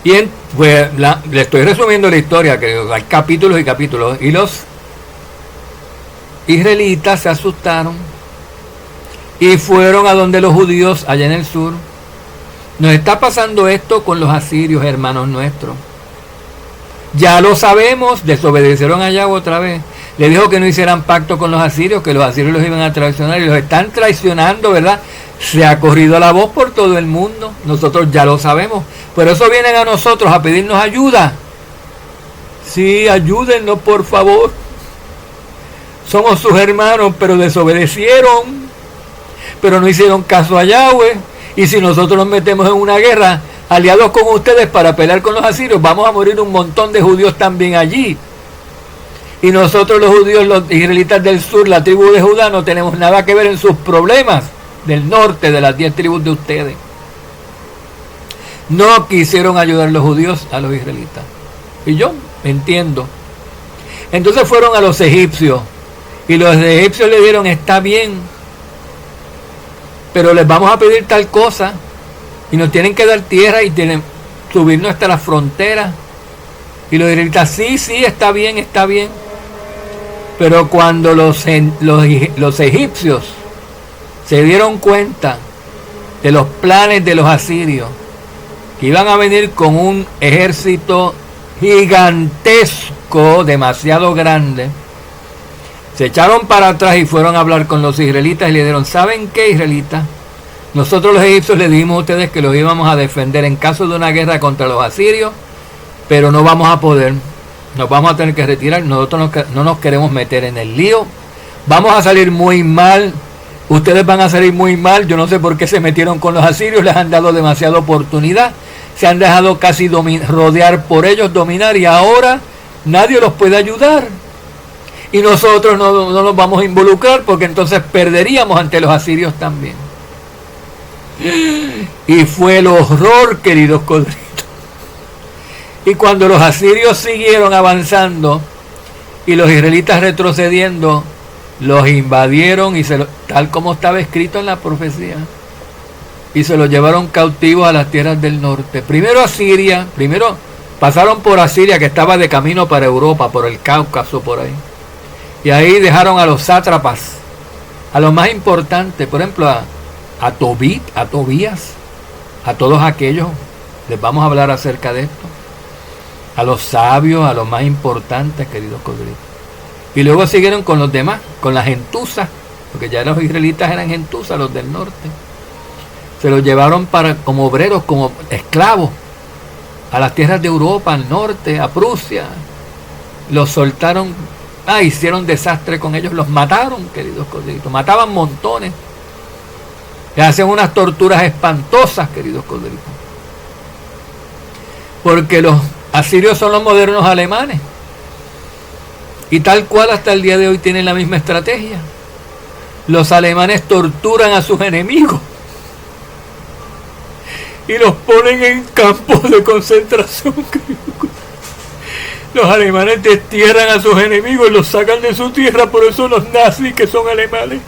Y le estoy resumiendo la historia, que hay capítulos y capítulos. Y los israelitas se asustaron y fueron a donde los judíos allá en el sur. Nos está pasando esto con los asirios, hermanos nuestros. Ya lo sabemos, desobedecieron a Yahweh otra vez. Le dijo que no hicieran pacto con los asirios, que los asirios los iban a traicionar y los están traicionando, ¿verdad? Se ha corrido la voz por todo el mundo. Nosotros ya lo sabemos. Por eso vienen a nosotros a pedirnos ayuda. Sí, ayúdennos, por favor. Somos sus hermanos, pero desobedecieron. Pero no hicieron caso a Yahweh. Y si nosotros nos metemos en una guerra, aliados con ustedes para pelear con los asirios, vamos a morir un montón de judíos también allí. Y nosotros los judíos, los israelitas del sur, la tribu de Judá, no tenemos nada que ver en sus problemas del norte, de las 10 tribus de ustedes. No quisieron ayudar los judíos a los israelitas. Y yo entiendo. Entonces fueron a los egipcios. Y los egipcios le dieron, está bien, pero les vamos a pedir tal cosa. Y nos tienen que dar tierra y tienen subirnos hasta la frontera. Y los israelitas, sí, está bien, está bien. Pero cuando los egipcios se dieron cuenta de los planes de los asirios, que iban a venir con un ejército gigantesco, demasiado grande, se echaron para atrás y fueron a hablar con los israelitas y le dijeron, ¿saben qué, israelitas? Nosotros los egipcios les dijimos a ustedes que los íbamos a defender en caso de una guerra contra los asirios, pero no vamos a poder. Nos vamos a tener que retirar. Nosotros no nos queremos meter en el lío. Vamos a salir muy mal. Ustedes van a salir muy mal. Yo no sé por qué se metieron con los asirios. Les han dado demasiada oportunidad. Se han dejado casi rodear por ellos, dominar. Y ahora nadie los puede ayudar. Y nosotros no nos vamos a involucrar porque entonces perderíamos ante los asirios también. Y fue el horror, queridos codritos. Y cuando los asirios siguieron avanzando y los israelitas retrocediendo, los invadieron y tal como estaba escrito en la profecía, y se los llevaron cautivos a las tierras del norte. Primero pasaron por Asiria, que estaba de camino para Europa, por el Cáucaso, por ahí. Y ahí dejaron a los sátrapas, a los más importantes, por ejemplo a Tobías, a todos aquellos, les vamos a hablar acerca de esto. A los sabios, a los más importantes, queridos codritos. Y luego siguieron con los demás, con las gentuzas, porque ya los israelitas eran gentuzas, los del norte. Se los llevaron como obreros, como esclavos, a las tierras de Europa, al norte, a Prusia. Los soltaron, hicieron desastre con ellos, los mataron, queridos codritos. Mataban montones. Les hacían unas torturas espantosas, queridos codritos. Porque los asirios son los modernos alemanes. Y tal cual hasta el día de hoy tienen la misma estrategia. Los alemanes torturan a sus enemigos. Y los ponen en campos de concentración. Los alemanes destierran a sus enemigos y los sacan de su tierra. Por eso los nazis, que son alemanes,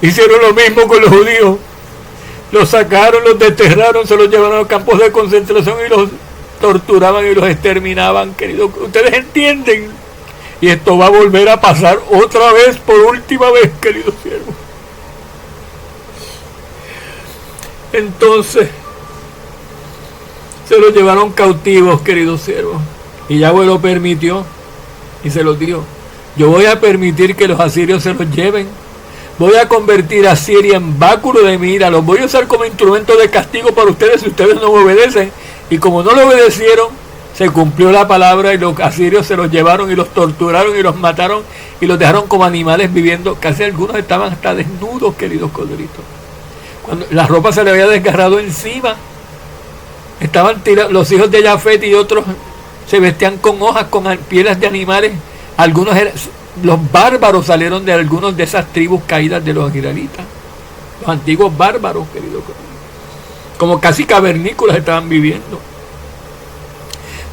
hicieron lo mismo con los judíos. Los sacaron, los desterraron, se los llevaron a campos de concentración y los torturaban y los exterminaban, queridos. Ustedes entienden. Y esto va a volver a pasar otra vez, por última vez, queridos siervos. Entonces se los llevaron cautivos, queridos siervos. Y Yahweh lo permitió y se los dio. Yo voy a permitir que los asirios se los lleven. Voy a convertir a Siria en báculo de mira. Los voy a usar como instrumento de castigo para ustedes si ustedes no me obedecen. Y como no lo obedecieron, se cumplió la palabra y los asirios se los llevaron y los torturaron y los mataron y los dejaron como animales viviendo. Casi algunos estaban hasta desnudos, queridos codritos. Cuando la ropa se le había desgarrado encima. Estaban tirados, los hijos de Jafet y otros se vestían con hojas, con pieles de animales. Algunos los bárbaros salieron de algunas de esas tribus caídas de los israelitas. Los antiguos bárbaros, queridos. Como casi cavernícolas estaban viviendo.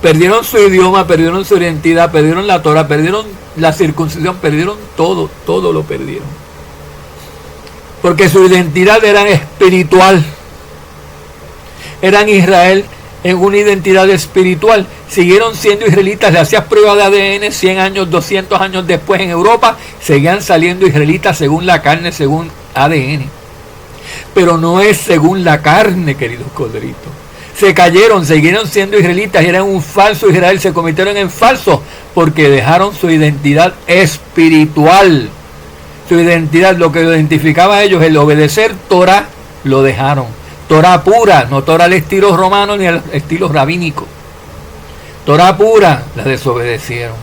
Perdieron su idioma, perdieron su identidad, perdieron la Torah, perdieron la circuncisión, perdieron todo, todo lo perdieron. Porque su identidad era espiritual. Eran Israel en una identidad espiritual. Siguieron siendo israelitas, le hacías prueba de ADN 100 años, 200 años después en Europa, seguían saliendo israelitas según la carne, según ADN. Pero no es según la carne, queridos corderitos. Se cayeron, siguieron siendo israelitas y eran un falso Israel, se convirtieron en falsos porque dejaron su identidad espiritual. Su identidad, lo que lo identificaba a ellos, el obedecer Torah, lo dejaron. Torah pura, no Torah al estilo romano ni al estilo rabínico. Torah pura, la desobedecieron.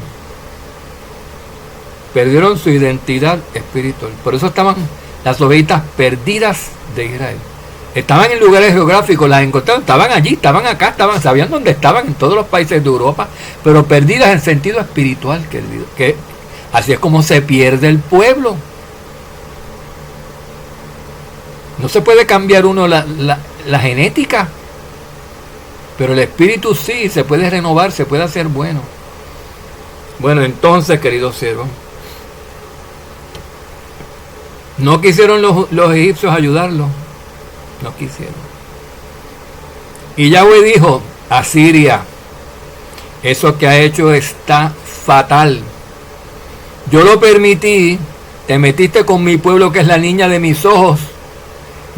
Perdieron su identidad espiritual. Por eso estaban las ovejitas perdidas de Israel. Estaban en lugares geográficos, las encontraron, estaban allí, estaban acá, sabían dónde estaban en todos los países de Europa, pero perdidas en sentido espiritual, querido. Que así es como se pierde el pueblo. No se puede cambiar uno la genética, pero el espíritu sí, se puede renovar, se puede hacer bueno. Bueno, entonces, queridos siervos, no quisieron los egipcios ayudarlos. No quisieron. Y Yahweh dijo: Asiria, eso que ha hecho está fatal. Yo lo permití, te metiste con mi pueblo que es la niña de mis ojos.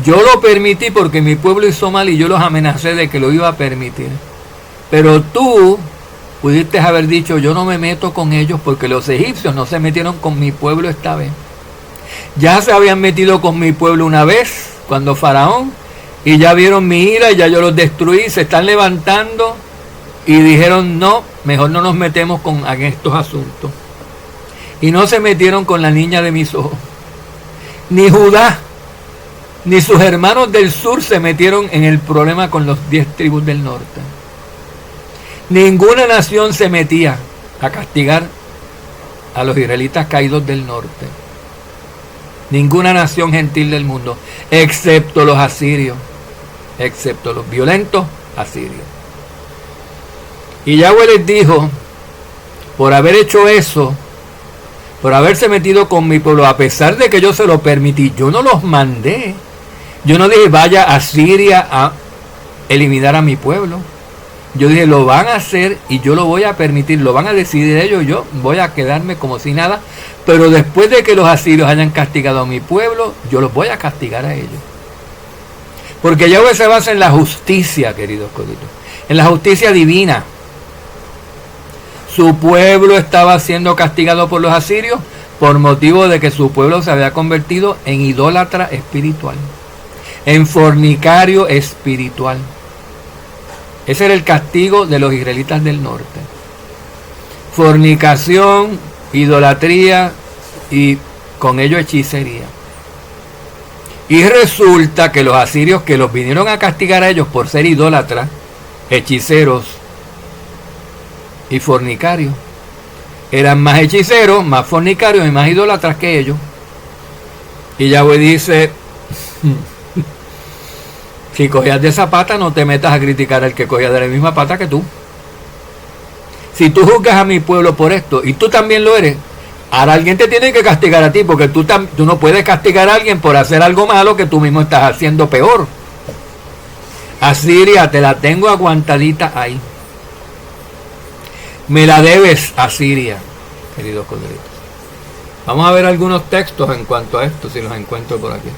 Yo lo permití porque mi pueblo hizo mal y yo los amenacé de que lo iba a permitir. Pero tú pudiste haber dicho: yo no me meto con ellos porque los egipcios no se metieron con mi pueblo esta vez. Ya se habían metido con mi pueblo una vez, cuando Faraón, y ya vieron mi ira, y ya yo los destruí, se están levantando y dijeron: no, mejor no nos metemos en estos asuntos. Y no se metieron con la niña de mis ojos. Ni Judá, ni sus hermanos del sur se metieron en el problema con los 10 tribus del norte. Ninguna nación se metía a castigar a los israelitas caídos del norte. Ninguna nación gentil del mundo, excepto los asirios, excepto los violentos asirios. Y Yahweh les dijo: por haber hecho eso, por haberse metido con mi pueblo, a pesar de que yo se lo permití, yo no los mandé. Yo no dije: vaya a Siria a eliminar a mi pueblo. Yo dije: lo van a hacer y yo lo voy a permitir, lo van a decidir ellos, yo voy a quedarme como si nada. Pero después de que los asirios hayan castigado a mi pueblo, yo los voy a castigar a ellos. Porque Yahweh se basa en la justicia, queridos coditos, en la justicia divina. Su pueblo estaba siendo castigado por los asirios por motivo de que su pueblo se había convertido en idólatra espiritual, en fornicario espiritual. Ese era el castigo de los israelitas del norte. Fornicación, idolatría y con ello hechicería. Y resulta que los asirios, que los vinieron a castigar a ellos por ser idólatras, hechiceros y fornicarios, eran más hechiceros, más fornicarios y más idólatras que ellos. Y Yahweh dice: si cogías de esa pata, no te metas a criticar al que cogía de la misma pata que tú. Si tú juzgas a mi pueblo por esto, y tú también lo eres, ahora alguien te tiene que castigar a ti, porque tú no puedes castigar a alguien por hacer algo malo que tú mismo estás haciendo peor. Asiria, te la tengo aguantadita ahí. Me la debes, Asiria, queridos corderitos. Vamos a ver algunos textos en cuanto a esto, si los encuentro por aquí.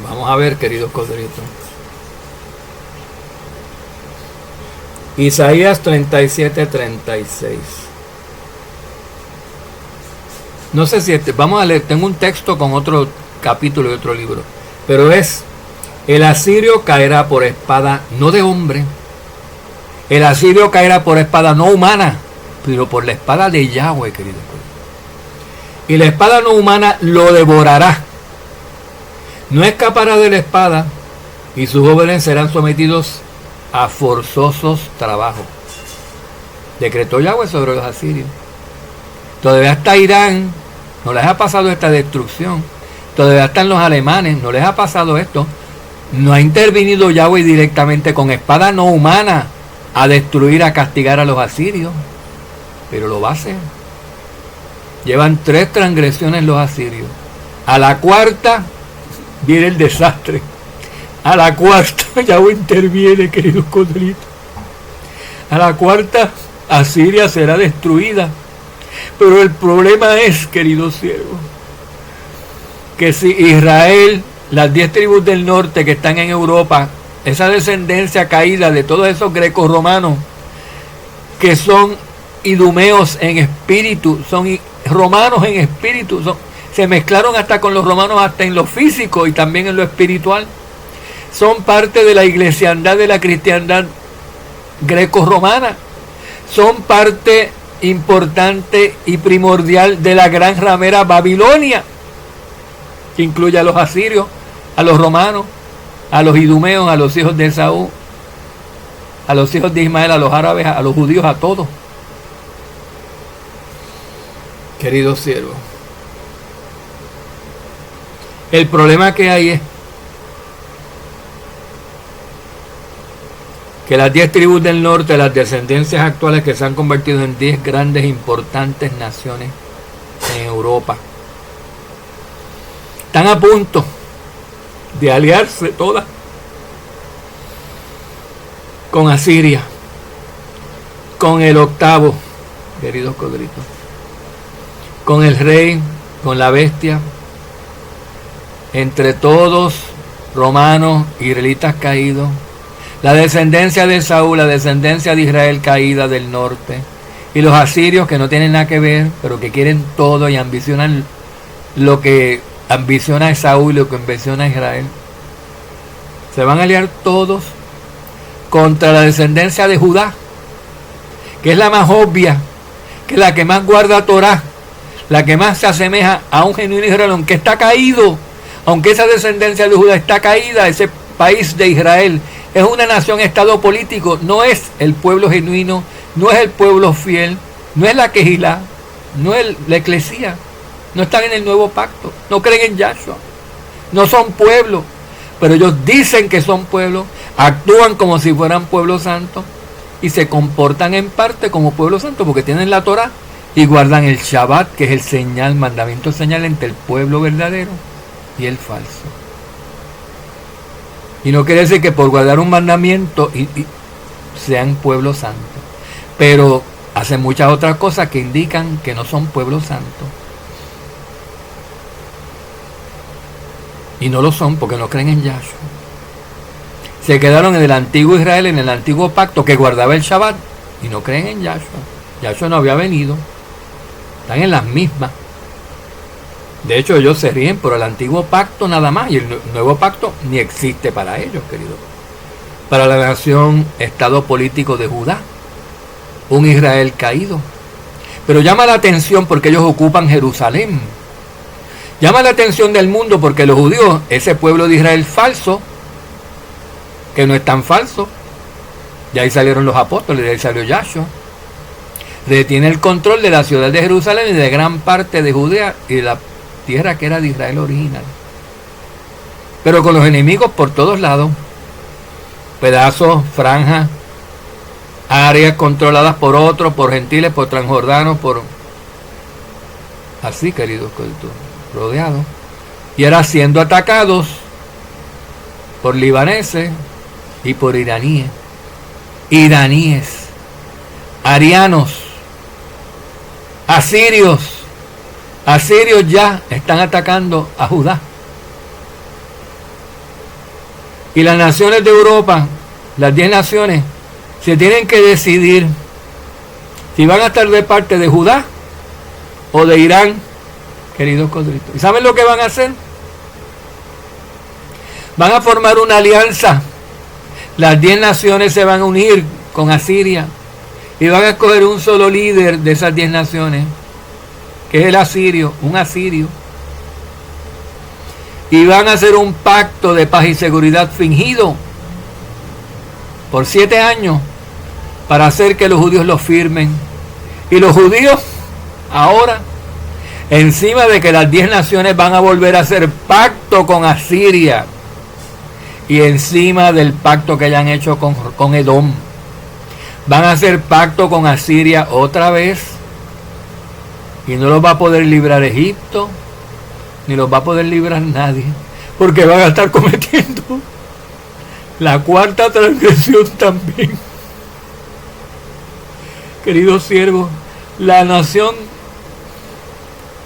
Vamos a ver, queridos corderitos. Isaías 37:36. No sé si vamos a leer, tengo un texto con otro capítulo y otro libro, pero es: el asirio caerá por espada no de hombre, el asirio caerá por espada no humana, pero por la espada de Yahweh, queridos. Y la espada no humana lo devorará. No escapará de la espada, y sus jóvenes serán sometidos a forzosos trabajos. decretó Yahweh sobre los asirios. Todavía está Irán, no les ha pasado esta destrucción. Todavía están los alemanes, no les ha pasado esto. No ha intervenido Yahweh directamente con espada no humana a destruir, a castigar a los asirios, pero lo va a hacer. Llevan 3 transgresiones los asirios. A la cuarta viene el desastre. A la cuarta Yahweh interviene, queridos codritos. A la cuarta Asiria será destruida. Pero el problema es, queridos siervos, que si Israel, las 10 tribus del norte que están en Europa, esa descendencia caída de todos esos grecos romanos, que son idumeos en espíritu, son romanos en espíritu, se mezclaron hasta con los romanos, hasta en lo físico y también en lo espiritual, son parte de la iglesiandad de la cristiandad greco-romana, son parte importante y primordial de la gran ramera Babilonia, que incluye a los asirios, a los romanos, a los idumeos, a los hijos de Esaú, a los hijos de Ismael, a los árabes, a los judíos, a todos. Queridos siervos, el problema que hay es que las 10 tribus del norte, las descendencias actuales que se han convertido en 10 grandes importantes naciones en Europa, están a punto de aliarse todas con Asiria, con el octavo, queridos codritos, con el rey, con la bestia, entre todos romanos, israelitas caídos, la descendencia de Saúl, la descendencia de Israel caída del norte, y los asirios que no tienen nada que ver, pero que quieren todo y ambicionan lo que ambiciona Saúl y lo que ambiciona Israel. Se van a aliar todos contra la descendencia de Judá, que es la más obvia, que es la que más guarda Torah, la que más se asemeja a un genuino Israel, aunque está caído, aunque esa descendencia de Judá está caída, ese país de Israel es una nación, estado político, no es el pueblo genuino, no es el pueblo fiel, no es la Quejilá, no es la eclesía, no están en el nuevo pacto, no creen en Yahshua, no son pueblo, pero ellos dicen que son pueblo, actúan como si fueran pueblo santo y se comportan en parte como pueblo santo porque tienen la Torah y guardan el Shabbat, que es el señal, mandamiento señal entre el pueblo verdadero y el falso. Y no quiere decir que por guardar un mandamiento y sean pueblo santo, pero hacen muchas otras cosas que indican que no son pueblo santo. Y no lo son porque no creen en Yahshua. Se quedaron en el antiguo Israel, en el antiguo pacto que guardaba el Shabbat, y no creen en Yahshua. Yahshua no había venido. Están en las mismas. De hecho, ellos se ríen por el antiguo pacto nada más, y el nuevo pacto ni existe para ellos, queridos. Para la nación, estado político de Judá, un Israel caído. Pero llama la atención porque ellos ocupan Jerusalén. Llama la atención del mundo porque los judíos, ese pueblo de Israel falso, que no es tan falso, de ahí salieron los apóstoles, de ahí salió Yahshua, retiene el control de la ciudad de Jerusalén y de gran parte de Judea y de la tierra que era de Israel original. Pero con los enemigos por todos lados, pedazos, franjas, áreas controladas por otros, por gentiles, por transjordanos, por... Así, queridos, rodeados. Y ahora siendo atacados por libaneses y por iraníes, arianos, asirios ya están atacando a Judá. Y las naciones de Europa, las 10 naciones, se tienen que decidir si van a estar de parte de Judá o de Irán, queridos codritos. ¿Y saben lo que van a hacer? Van a formar una alianza. Las 10 naciones se van a unir con Asiria y van a escoger un solo líder de esas 10 naciones, que es el asirio, un asirio. Y van a hacer un pacto de paz y seguridad fingido por 7 años para hacer que los judíos lo firmen. Y los judíos ahora, encima de que las 10 naciones van a volver a hacer pacto con Asiria, y encima del pacto que hayan hecho con Edom, van a hacer pacto con Asiria otra vez, y no los va a poder librar Egipto, ni los va a poder librar nadie, porque van a estar cometiendo la cuarta transgresión también. Queridos siervos, la nación,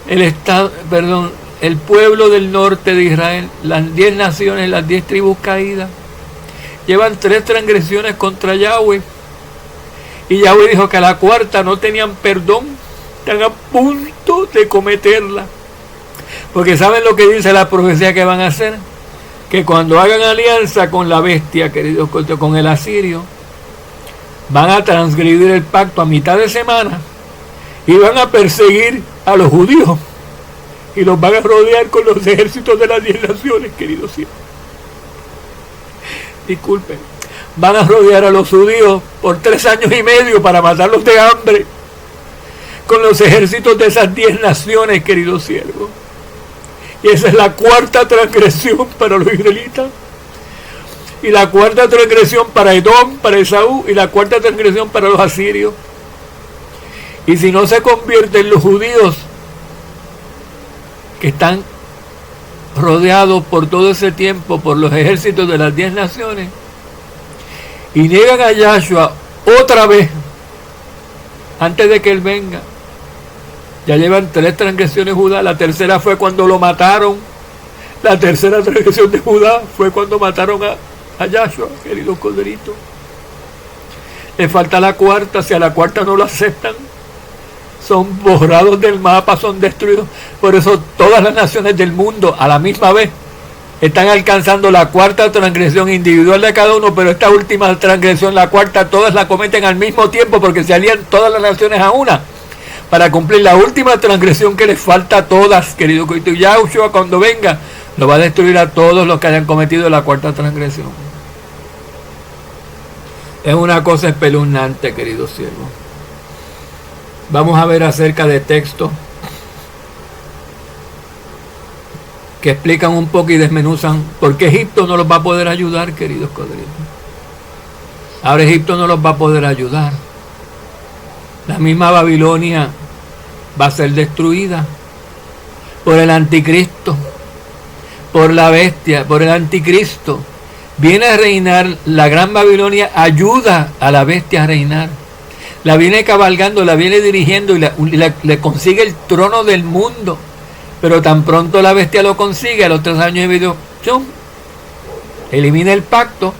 el pueblo del norte de Israel, las 10 naciones, las 10 tribus caídas, llevan 3 transgresiones contra Yahweh. Y Yahweh dijo que a la cuarta no tenían perdón, están a punto de cometerla. Porque ¿saben lo que dice la profecía que van a hacer? Que cuando hagan alianza con la bestia, queridos, con el asirio, van a transgredir el pacto a mitad de semana y van a perseguir a los judíos y los van a rodear con los ejércitos de las 10 naciones, queridos hijos. Disculpen. Van a rodear a los judíos por 3 años y medio para matarlos de hambre con los ejércitos de esas 10 naciones, queridos siervos. Y esa es la cuarta transgresión para los israelitas. Y la cuarta transgresión para Edom, para Esaú, y la cuarta transgresión para los asirios. Y si no se convierten los judíos, que están rodeados por todo ese tiempo por los ejércitos de las 10 naciones, y niegan a Yahshua otra vez, antes de que él venga, ya llevan 3 transgresiones Judá. La tercera fue cuando lo mataron. La tercera transgresión de Judá fue cuando mataron a Yahshua, querido corderito. Le falta la cuarta. Si a la cuarta no lo aceptan, son borrados del mapa, son destruidos. Por eso todas las naciones del mundo a la misma vez están alcanzando la cuarta transgresión individual de cada uno, pero esta última transgresión, la cuarta, todas la cometen al mismo tiempo, porque se alían todas las naciones a una para cumplir la última transgresión que les falta a todas, querido corderito. Y Yahshua, cuando venga, lo va a destruir a todos los que hayan cometido la cuarta transgresión. Es una cosa espeluznante, queridos siervos. Vamos a ver acerca de textos que explican un poco y desmenuzan por qué Egipto no los va a poder ayudar, queridos corderitos. Ahora Egipto no los va a poder ayudar. La misma Babilonia va a ser destruida por el anticristo, por la bestia, por el anticristo. Viene a reinar la gran Babilonia, ayuda a la bestia a reinar. La viene cabalgando, la viene dirigiendo y le consigue el trono del mundo. Pero tan pronto la bestia lo consigue, a los 3 años y medio, ¡chum!, elimina el pacto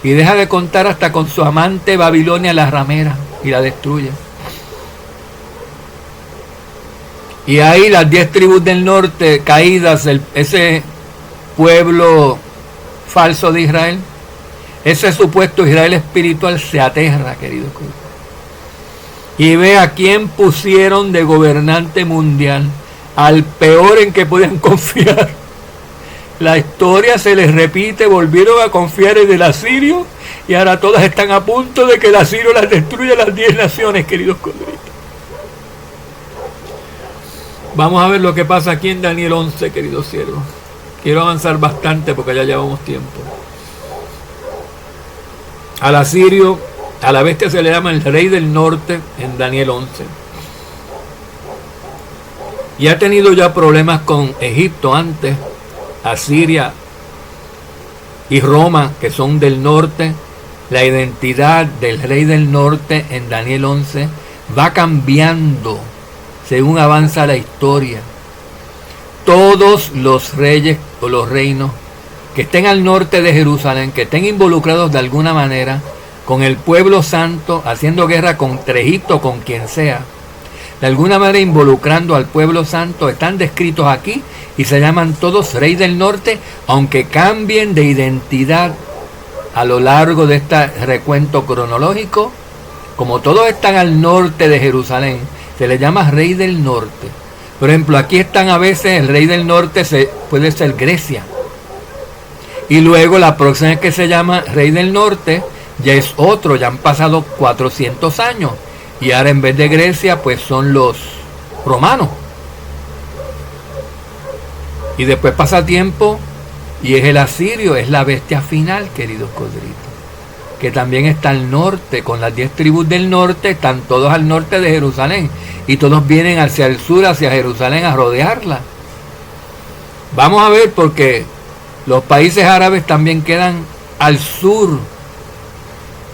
y deja de contar hasta con su amante Babilonia, la ramera, y la destruye. Y ahí las 10 tribus del norte caídas, ese pueblo falso de Israel, ese supuesto Israel espiritual, se aterra, querido. Y ve a quién pusieron de gobernante mundial, al peor en que podían confiar. La historia se les repite, volvieron a confiar en el asirio y ahora todas están a punto de que el asirio las destruya, las 10 naciones, queridos corderitos. Vamos a ver lo que pasa aquí en Daniel 11, queridos siervos. Quiero avanzar bastante porque ya llevamos tiempo. Al asirio, a la bestia se le llama el rey del norte en Daniel 11. Y ha tenido ya problemas con Egipto antes, Asiria y Roma, que son del norte. La identidad del rey del norte en Daniel 11 va cambiando según avanza la historia. Todos los reyes o los reinos que estén al norte de Jerusalén, que estén involucrados de alguna manera con el pueblo santo, haciendo guerra contra Egipto, con quien sea, de alguna manera involucrando al pueblo santo, están descritos aquí y se llaman todos rey del norte, aunque cambien de identidad a lo largo de este recuento cronológico. Como todos están al norte de Jerusalén, se les llama rey del norte. Por ejemplo, aquí están a veces, el rey del norte puede ser Grecia. Y luego la próxima vez que se llama rey del norte ya es otro, ya han pasado 400 años. Y ahora en vez de Grecia, pues son los romanos. Y después pasa tiempo y es el asirio, es la bestia final, queridos codritos. Que también está al norte, con las 10 tribus del norte, están todos al norte de Jerusalén. Y todos vienen hacia el sur, hacia Jerusalén, a rodearla. Vamos a ver, porque los países árabes también quedan al sur.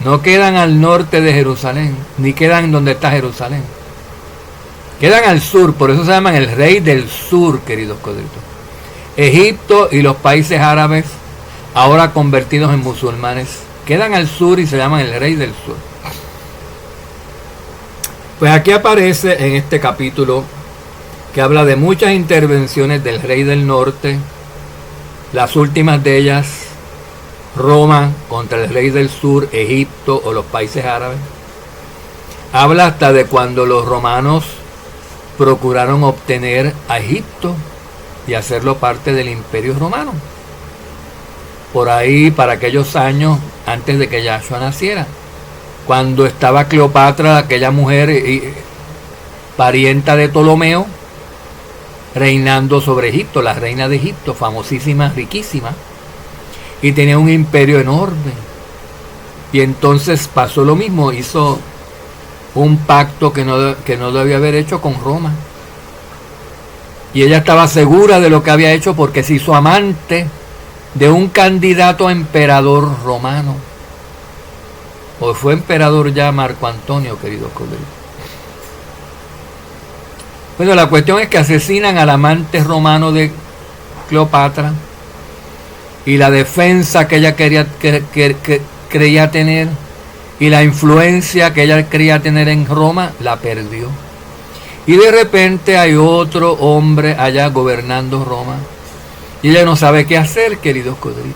No quedan al norte de Jerusalén, ni quedan donde está Jerusalén. Quedan al sur, por eso se llaman el rey del sur, queridos codritos. Egipto y los países árabes, ahora convertidos en musulmanes, quedan al sur y se llaman el rey del sur. Pues aquí aparece en este capítulo que habla de muchas intervenciones del rey del norte, las últimas de ellas, Roma contra el rey del sur, Egipto o los países árabes. Habla hasta de cuando los romanos procuraron obtener a Egipto y hacerlo parte del imperio romano. Por ahí, para aquellos años, antes de que Yahshua naciera, cuando estaba Cleopatra, aquella mujer parienta de Ptolomeo, reinando sobre Egipto, la reina de Egipto, famosísima, riquísima, y tenía un imperio enorme. Y entonces pasó lo mismo, hizo un pacto que no debía haber hecho con Roma. Y ella estaba segura de lo que había hecho porque se hizo amante de un candidato a emperador romano. O fue emperador ya Marco Antonio, queridos colegas. Bueno, la cuestión es que asesinan al amante romano de Cleopatra y la defensa que ella creía tener y la influencia que ella creía tener en Roma la perdió. Y de repente hay otro hombre allá gobernando Roma y ella no sabe qué hacer, queridos codritos.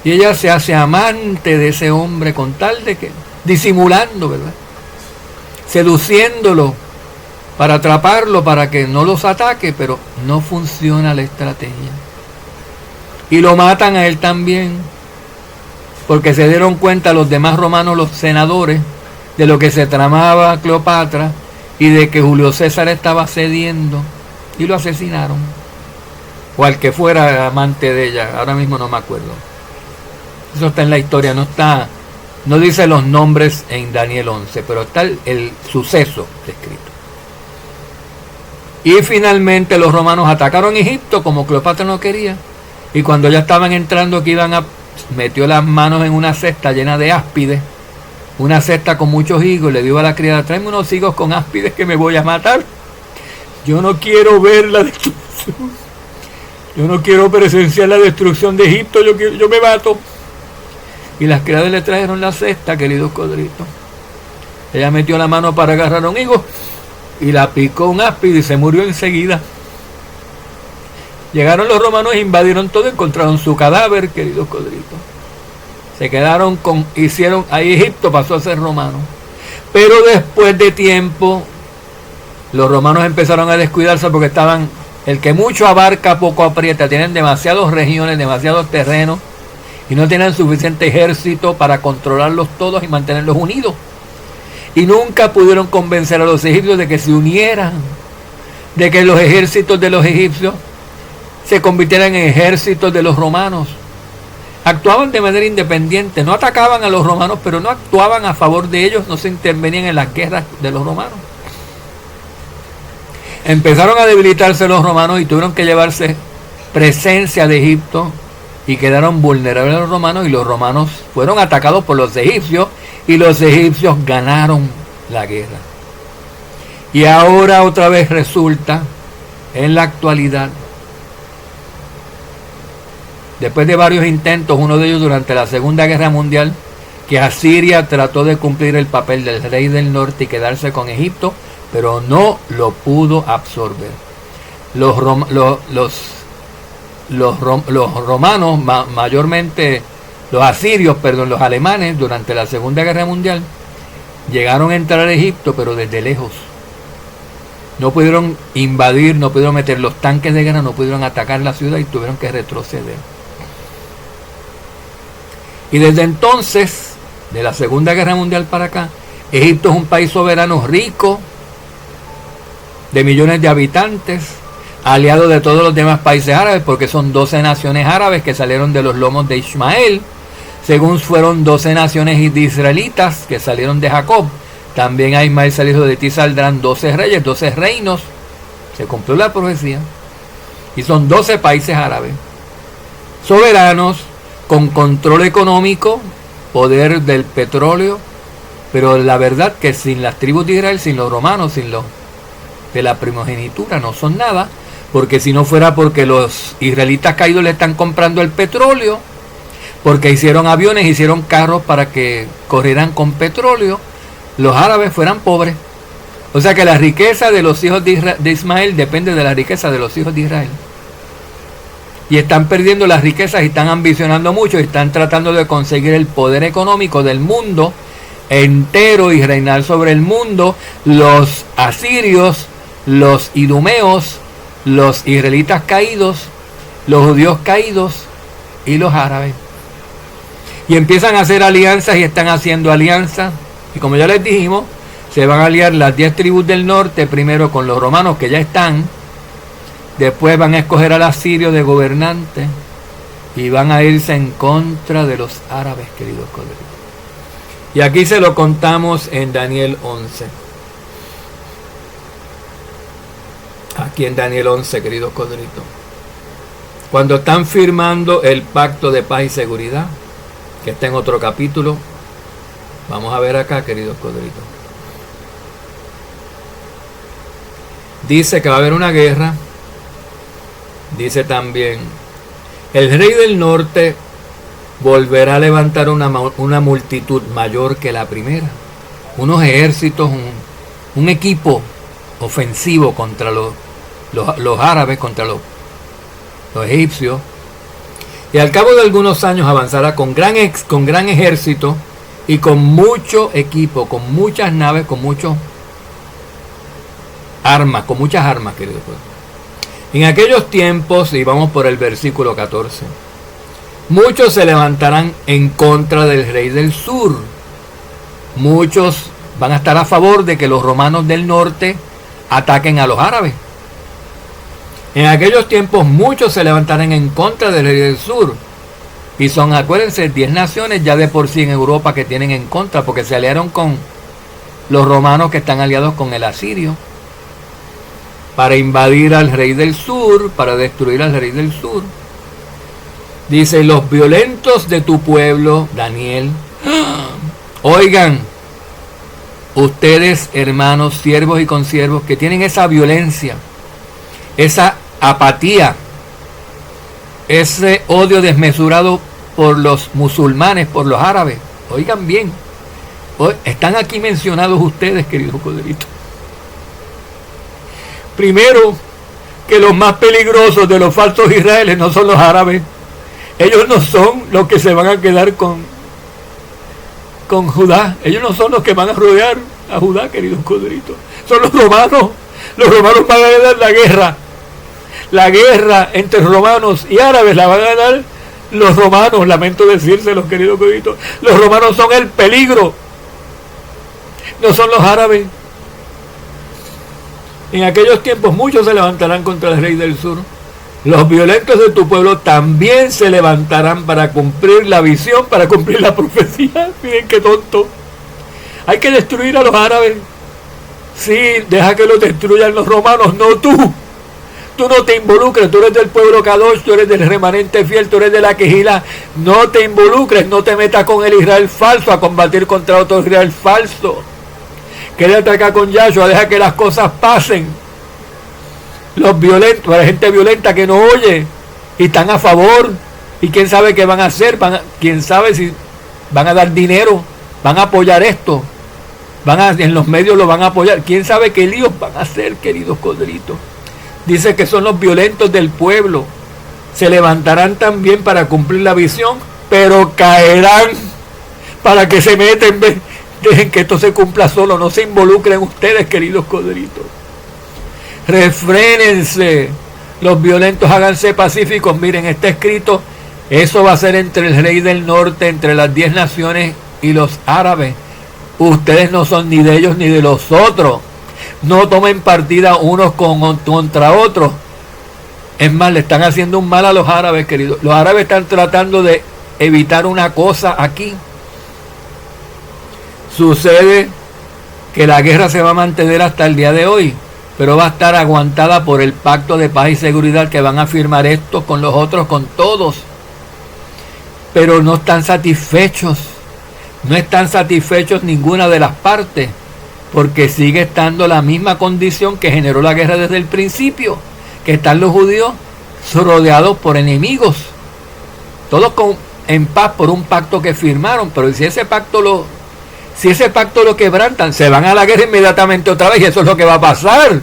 Y ella se hace amante de ese hombre con tal de que, disimulando, ¿verdad? Seduciéndolo para atraparlo, para que no los ataque, pero no funciona la estrategia. Y lo matan a él también, porque se dieron cuenta los demás romanos, los senadores, de lo que se tramaba Cleopatra y de que Julio César estaba cediendo, y lo asesinaron. O al que fuera amante de ella, ahora mismo no me acuerdo. Eso está en la historia, no dice los nombres en Daniel 11, pero está el suceso descrito. Y finalmente los romanos atacaron Egipto como Cleopatra no quería. Y cuando ya estaban entrando, que metió las manos en una cesta llena de áspides, una cesta con muchos higos, y le dijo a la criada: tráeme unos higos con áspides que me voy a matar. Yo no quiero ver la destrucción. Yo no quiero presenciar la destrucción de Egipto, yo me mato. Y las criadas le trajeron la cesta, queridos codritos. Ella metió la mano para agarrar un higo y la picó un áspide y se murió enseguida. Llegaron los romanos, invadieron todo, encontraron su cadáver, queridos codritos. Se quedaron ahí Egipto pasó a ser romano. Pero después de tiempo, los romanos empezaron a descuidarse porque el que mucho abarca, poco aprieta. Tienen demasiadas regiones, demasiados terrenos, y no tienen suficiente ejército para controlarlos todos y mantenerlos unidos. Y nunca pudieron convencer a los egipcios de que se unieran, de que los ejércitos de los egipcios se convirtieran en ejércitos de los romanos. Actuaban de manera independiente, no atacaban a los romanos, pero no actuaban a favor de ellos, no se intervenían en las guerras de los romanos. Empezaron a debilitarse los romanos y tuvieron que llevarse presencia de Egipto y quedaron vulnerables a los romanos, y los romanos fueron atacados por los egipcios y los egipcios ganaron la guerra. Y ahora otra vez resulta, en la actualidad, después de varios intentos, uno de ellos durante la Segunda Guerra Mundial, que Asiria trató de cumplir el papel del rey del norte y quedarse con Egipto, pero no lo pudo absorber. Los romanos, mayormente los asirios, los alemanes, durante la Segunda Guerra Mundial, llegaron a entrar a Egipto, pero desde lejos. No pudieron invadir, no pudieron meter los tanques de guerra, no pudieron atacar la ciudad y tuvieron que retroceder. Y desde entonces, de la Segunda Guerra Mundial para acá, Egipto es un país soberano rico, de millones de habitantes, aliado de todos los demás países árabes, porque son 12 naciones árabes que salieron de los lomos de Ismael, según fueron 12 naciones israelitas que salieron de Jacob. También a Ismael salió de ti saldrán 12 reyes, 12 reinos. Se cumplió la profecía. Y son 12 países árabes, soberanos, con control económico, poder del petróleo, pero la verdad que sin las tribus de Israel, sin los romanos, sin los de la primogenitura, no son nada, porque si no fuera porque los israelitas caídos le están comprando el petróleo, porque hicieron aviones, hicieron carros para que corrieran con petróleo, los árabes fueran pobres. O sea que la riqueza de los hijos de Ismael depende de la riqueza de los hijos de Israel. Y están perdiendo las riquezas y están ambicionando mucho y están tratando de conseguir el poder económico del mundo entero y reinar sobre el mundo. Los asirios, los idumeos, los israelitas caídos, los judíos caídos y los árabes. Y empiezan a hacer alianzas y están haciendo alianzas. Y como ya les dijimos, se van a aliar las 10 tribus del norte, primero con los romanos que ya están, después van a escoger al asirio de gobernante y van a irse en contra de los árabes, queridos codritos. Y aquí se lo contamos en Daniel 11. Aquí en Daniel 11, queridos codritos. Cuando están firmando el pacto de paz y seguridad, que está en otro capítulo, vamos a ver acá, queridos codritos. Dice que va a haber una guerra. Dice también, el rey del norte volverá a levantar una multitud mayor que la primera. Unos ejércitos, un equipo ofensivo contra los árabes, contra los egipcios. Y al cabo de algunos años avanzará con gran ejército y con mucho equipo, con muchas naves, con muchas armas, queridos. En aquellos tiempos, y vamos por el versículo 14, muchos se levantarán en contra del rey del sur. Muchos van a estar a favor de que los romanos del norte ataquen a los árabes. En aquellos tiempos muchos se levantarán en contra del rey del sur. Y son, acuérdense, 10 naciones ya de por sí en Europa que tienen en contra, porque se aliaron con los romanos que están aliados con el asirio, para invadir al rey del sur, para destruir al rey del sur. Dice, los violentos de tu pueblo, Daniel, oigan, ustedes, hermanos, siervos y consiervos, que tienen esa violencia, esa apatía, ese odio desmesurado por los musulmanes, por los árabes. Oigan bien, están aquí mencionados ustedes, queridos codritos. Primero, que los más peligrosos de los falsos israelíes no son los árabes. Ellos no son los que se van a quedar con Judá. Ellos no son los que van a rodear a Judá, queridos codritos. Son los romanos. Los romanos van a ganar la guerra. La guerra entre romanos y árabes la van a ganar los romanos. Lamento decírselos, queridos codritos. Los romanos son el peligro. No son los árabes. En aquellos tiempos muchos se levantarán contra el rey del sur. Los violentos de tu pueblo también se levantarán para cumplir la visión, para cumplir la profecía. Miren qué tonto. Hay que destruir a los árabes. Sí, deja que los destruyan los romanos, no tú. Tú no te involucres, tú eres del pueblo Kadosh, tú eres del remanente fiel, tú eres de la Quejila. No te involucres, no te metas con el Israel falso a combatir contra otro Israel falso. Quédate acá con Yahshua, deja que las cosas pasen. Los violentos, la gente violenta que no oye y están a favor, y quién sabe qué van a hacer, quién sabe si van a dar dinero, van a apoyar esto, en los medios lo van a apoyar, quién sabe qué líos van a hacer, queridos codritos. Dice que son los violentos del pueblo, se levantarán también para cumplir la visión, pero caerán para que se meten. Dejen que esto se cumpla solo, no se involucren ustedes, queridos codritos. Refrénense, los violentos háganse pacíficos. Miren, está escrito, eso va a ser entre el rey del norte, entre las 10 naciones y los árabes. Ustedes no son ni de ellos ni de los otros. No tomen partida unos contra otros. Es más, le están haciendo un mal a los árabes, queridos. Los árabes están tratando de evitar una cosa aquí. Sucede que la guerra se va a mantener hasta el día de hoy, pero va a estar aguantada por el pacto de paz y seguridad que van a firmar estos con los otros, con todos. Pero no están satisfechos. No están satisfechos ninguna de las partes, porque sigue estando la misma condición que generó la guerra desde el principio, que están los judíos rodeados por enemigos, todos en paz por un pacto que firmaron. Pero si ese pacto lo quebrantan, se van a la guerra inmediatamente otra vez, y eso es lo que va a pasar.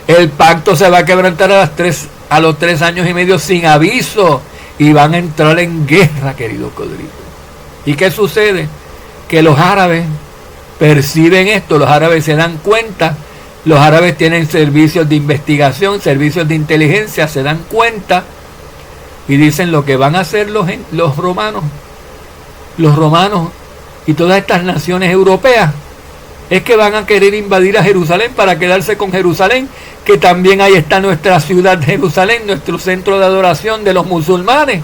El pacto se va a quebrantar a los 3 años y medio sin aviso, y van a entrar en guerra, querido Codrito. ¿Y qué sucede? Que los árabes perciben esto, los árabes se dan cuenta, los árabes tienen servicios de investigación, servicios de inteligencia, se dan cuenta y dicen lo que van a hacer los romanos y todas estas naciones europeas es que van a querer invadir a Jerusalén para quedarse con Jerusalén, que también ahí está nuestra ciudad de Jerusalén, nuestro centro de adoración de los musulmanes.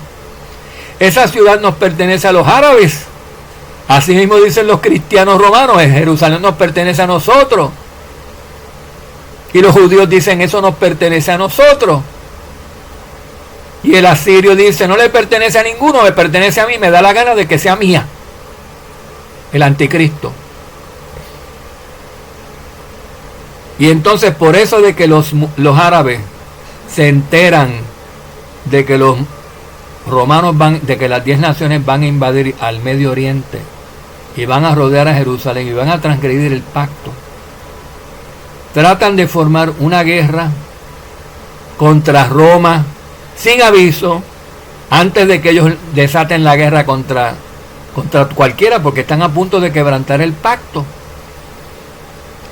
Esa ciudad nos pertenece a los árabes. Así mismo dicen los cristianos romanos, Jerusalén nos pertenece a nosotros. Y los judíos dicen, eso nos pertenece a nosotros. Y el asirio dice, no le pertenece a ninguno, me pertenece a mí, me da la gana de que sea mía. El anticristo. Y entonces por eso de que los árabes se enteran de que los romanos de que las 10 naciones van a invadir al Medio Oriente y van a rodear a Jerusalén y van a transgredir el pacto, tratan de formar una guerra contra Roma sin aviso, antes de que ellos desaten la guerra contra cualquiera, porque están a punto de quebrantar el pacto.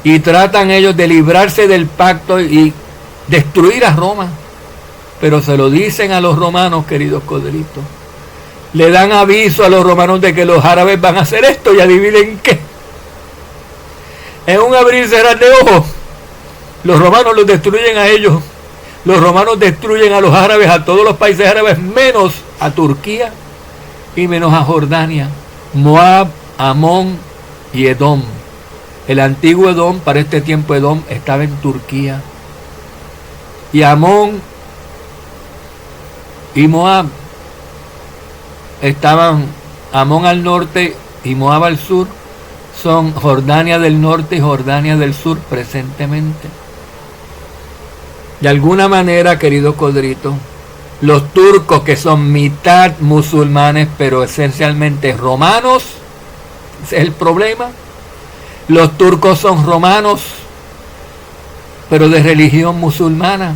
Y tratan ellos de librarse del pacto y destruir a Roma. Pero se lo dicen a los romanos, queridos Codritos. Le dan aviso a los romanos de que los árabes van a hacer esto, y adivinen qué. En un abrir y cerrar de ojos, los romanos los destruyen a ellos. Los romanos destruyen a los árabes, a todos los países árabes, menos a Turquía y menos a Jordania, Moab, Amón y Edom. El antiguo Edom, para este tiempo Edom, estaba en Turquía. Y Amón y Moab estaban, Amón al norte y Moab al sur, son Jordania del norte y Jordania del sur presentemente. De alguna manera, querido Codrito, los turcos, que son mitad musulmanes pero esencialmente romanos, ese es el problema. Los turcos son romanos pero de religión musulmana.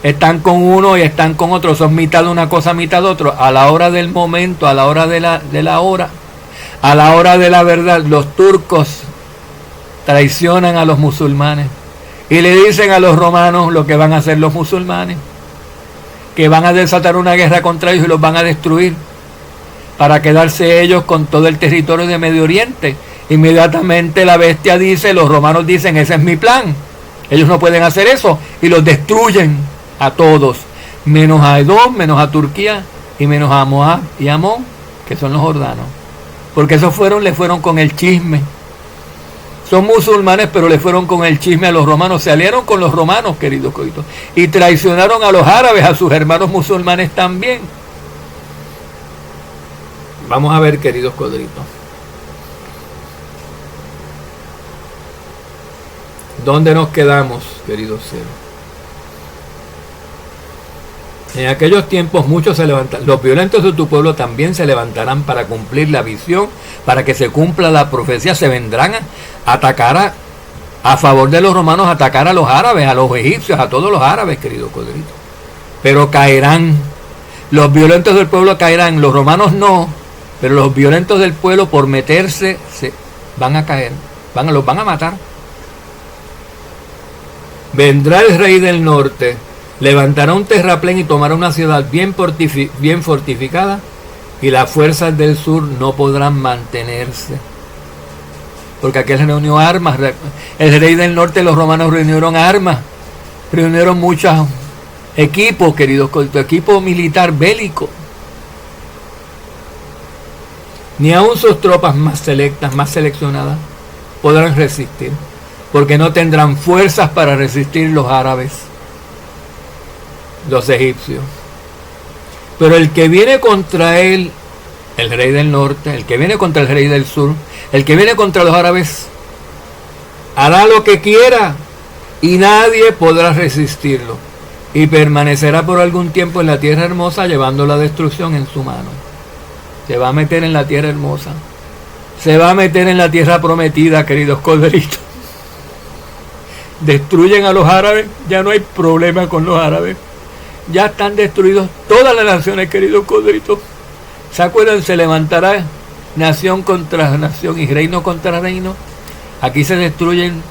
Están con uno y están con otro, son mitad de una cosa, mitad de otro. A la hora del momento, a la hora de la hora, a la hora de la verdad, los turcos traicionan a los musulmanes y le dicen a los romanos lo que van a hacer los musulmanes, que van a desatar una guerra contra ellos y los van a destruir para quedarse ellos con todo el territorio de Medio Oriente. Inmediatamente la bestia dice, los romanos dicen, ese es mi plan, ellos no pueden hacer eso, y los destruyen a todos, menos a Edom, menos a Turquía y menos a Moab y Amón, que son los jordanos, porque esos le fueron con el chisme. Son musulmanes, pero le fueron con el chisme a los romanos, se aliaron con los romanos, queridos coitos, y traicionaron a los árabes, a sus hermanos musulmanes también. Vamos a ver, queridos Codritos, ¿dónde nos quedamos, queridos Cero? En aquellos tiempos muchos se levantarán, los violentos de tu pueblo también se levantarán para cumplir la visión, para que se cumpla la profecía, se vendrán a atacar a favor de los romanos, a atacar a los árabes, a los egipcios, a todos los árabes, querido Codrito. Pero caerán, los violentos del pueblo caerán, los romanos no, pero los violentos del pueblo por meterse se van a caer, los van a matar. Vendrá el rey del norte, levantará un terraplén y tomará una ciudad bien fortificada y las fuerzas del sur no podrán mantenerse. Porque aquel reunió armas. El rey del norte, los romanos reunieron armas, reunieron muchos equipos, queridos, equipo militar bélico. Ni aun sus tropas más selectas, más seleccionadas, podrán resistir, porque no tendrán fuerzas para resistir los árabes, los egipcios. Pero el que viene contra él, el rey del norte, el que viene contra el rey del sur, el que viene contra los árabes, hará lo que quiera y nadie podrá resistirlo, y permanecerá por algún tiempo en la tierra hermosa, llevando la destrucción en su mano. Se va a meter en la tierra hermosa, se va a meter en la tierra prometida, queridos corderitos. Destruyen a los árabes, ya no hay problema con los árabes, ya están destruidos todas las naciones, queridos corderitos. ¿Se acuerdan? Se levantará nación contra nación y reino contra reino. Aquí se destruyen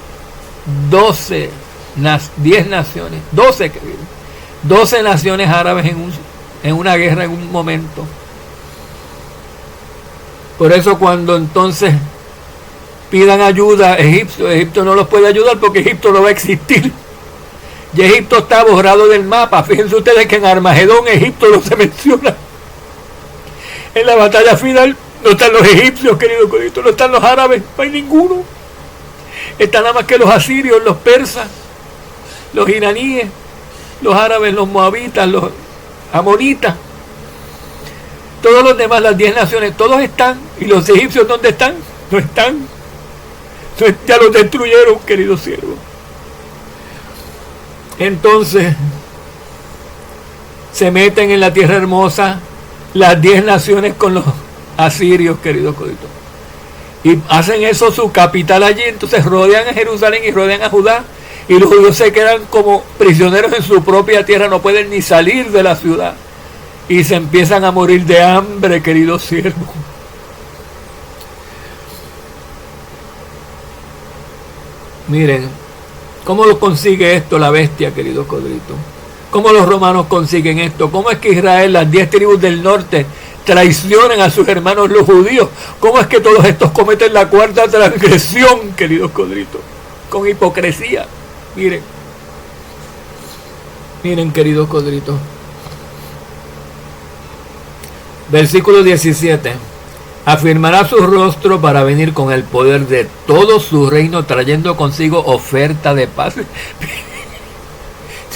10 naciones, 12 naciones árabes en una guerra en un momento. Por eso cuando entonces pidan ayuda a Egipto no los puede ayudar porque Egipto no va a existir. Y Egipto está borrado del mapa. Fíjense ustedes que en Armagedón Egipto no se menciona. En la batalla final no están los egipcios, queridos coditos, no están los árabes, no hay ninguno. Están nada más que los asirios, los persas, los iraníes, los árabes, los moabitas, los amonitas. Todos los demás, las 10 naciones, todos están. ¿Y los egipcios dónde están? No están. Ya los destruyeron, queridos siervos. Entonces, se meten en la tierra hermosa las 10 naciones con los asirios, queridos coditos. Y hacen eso su capital allí. Entonces rodean a Jerusalén y rodean a Judá. Y los judíos se quedan como prisioneros en su propia tierra. No pueden ni salir de la ciudad. Y se empiezan a morir de hambre, queridos siervos. Miren, ¿cómo lo consigue esto la bestia, queridos codritos? ¿Cómo los romanos consiguen esto? ¿Cómo es que Israel, las 10 tribus del norte, traicionan a sus hermanos los judíos? ¿Cómo es que todos estos cometen la cuarta transgresión, queridos codritos? Con hipocresía. Miren. Miren, queridos codritos. Versículo 17. Afirmará su rostro para venir con el poder de todo su reino, trayendo consigo oferta de paz.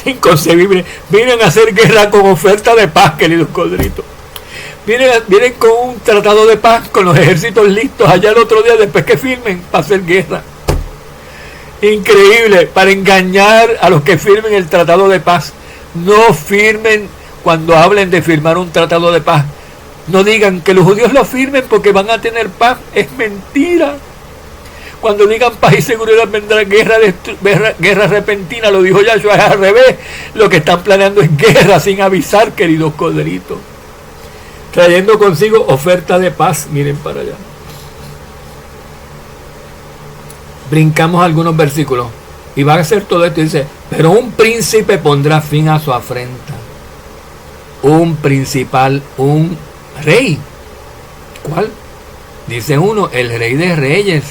Inconcebible. Vienen a hacer guerra con oferta de paz, queridos codritos. Vienen con un tratado de paz, con los ejércitos listos allá el otro día después que firmen para hacer guerra. Increíble, para engañar a los que firmen el tratado de paz. No firmen cuando hablen de firmar un tratado de paz. No digan que los judíos lo firmen porque van a tener paz. Es mentira. Cuando digan paz y seguridad vendrá guerra repentina, lo dijo Yahshua, es al revés. Lo que están planeando es guerra sin avisar, queridos corderitos. Trayendo consigo oferta de paz. Miren para allá. Brincamos algunos versículos. Y va a hacer todo esto y dice, pero un príncipe pondrá fin a su afrenta. Un principal, un rey. ¿Cuál? Dice uno, el rey de reyes.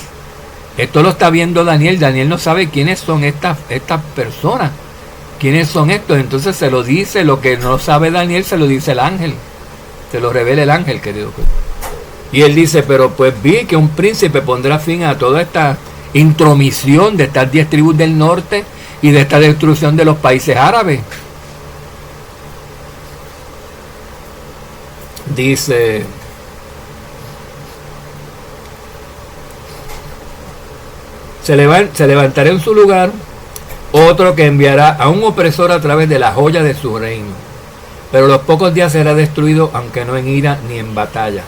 Esto lo está viendo Daniel. Daniel no sabe quiénes son estas personas. ¿Quiénes son estos? Entonces se lo dice, lo que no sabe Daniel se lo dice el ángel. Se lo revela el ángel, querido. Y él dice, pero pues vi que un príncipe pondrá fin a toda esta intromisión de estas 10 tribus del norte y de esta destrucción de los países árabes. Dice, se levantará en su lugar otro que enviará a un opresor a través de la joya de su reino, pero a los pocos días será destruido, aunque no en ira ni en batalla.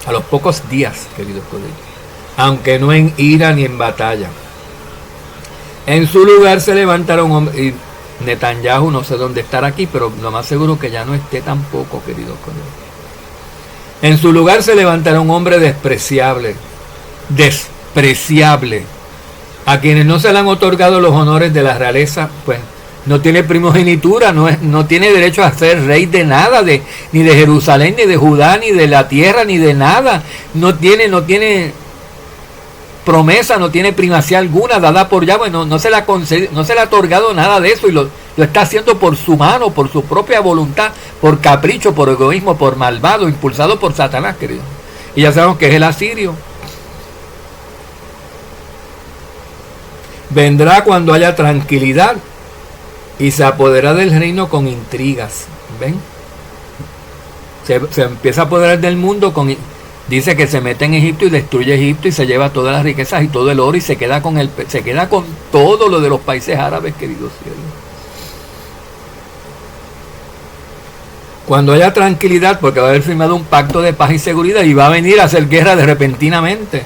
A los pocos días, queridos colegas, aunque no en ira ni en batalla. En su lugar se levantará un hombre, y Netanyahu no sé dónde estará aquí, pero lo más seguro que ya no esté tampoco, queridos colegas. En su lugar se levantará un hombre despreciable, a quienes no se le han otorgado los honores de la realeza, pues no tiene primogenitura, no tiene derecho a ser rey de nada, ni de Jerusalén, ni de Judá, ni de la tierra, ni de nada. No tiene promesa, no tiene primacía alguna dada por Yahweh, no se le ha otorgado nada de eso, y lo está haciendo por su mano, por su propia voluntad, por capricho, por egoísmo, por malvado, impulsado por Satanás, querido. Y ya sabemos que es el asirio. Vendrá cuando haya tranquilidad y se apoderará del reino con intrigas. ¿Ven? Se empieza a apoderar del mundo dice que se mete en Egipto y destruye Egipto y se lleva todas las riquezas y todo el oro y se queda con todo lo de los países árabes, queridos cielos. Cuando haya tranquilidad, porque va a haber firmado un pacto de paz y seguridad y va a venir a hacer guerra repentinamente,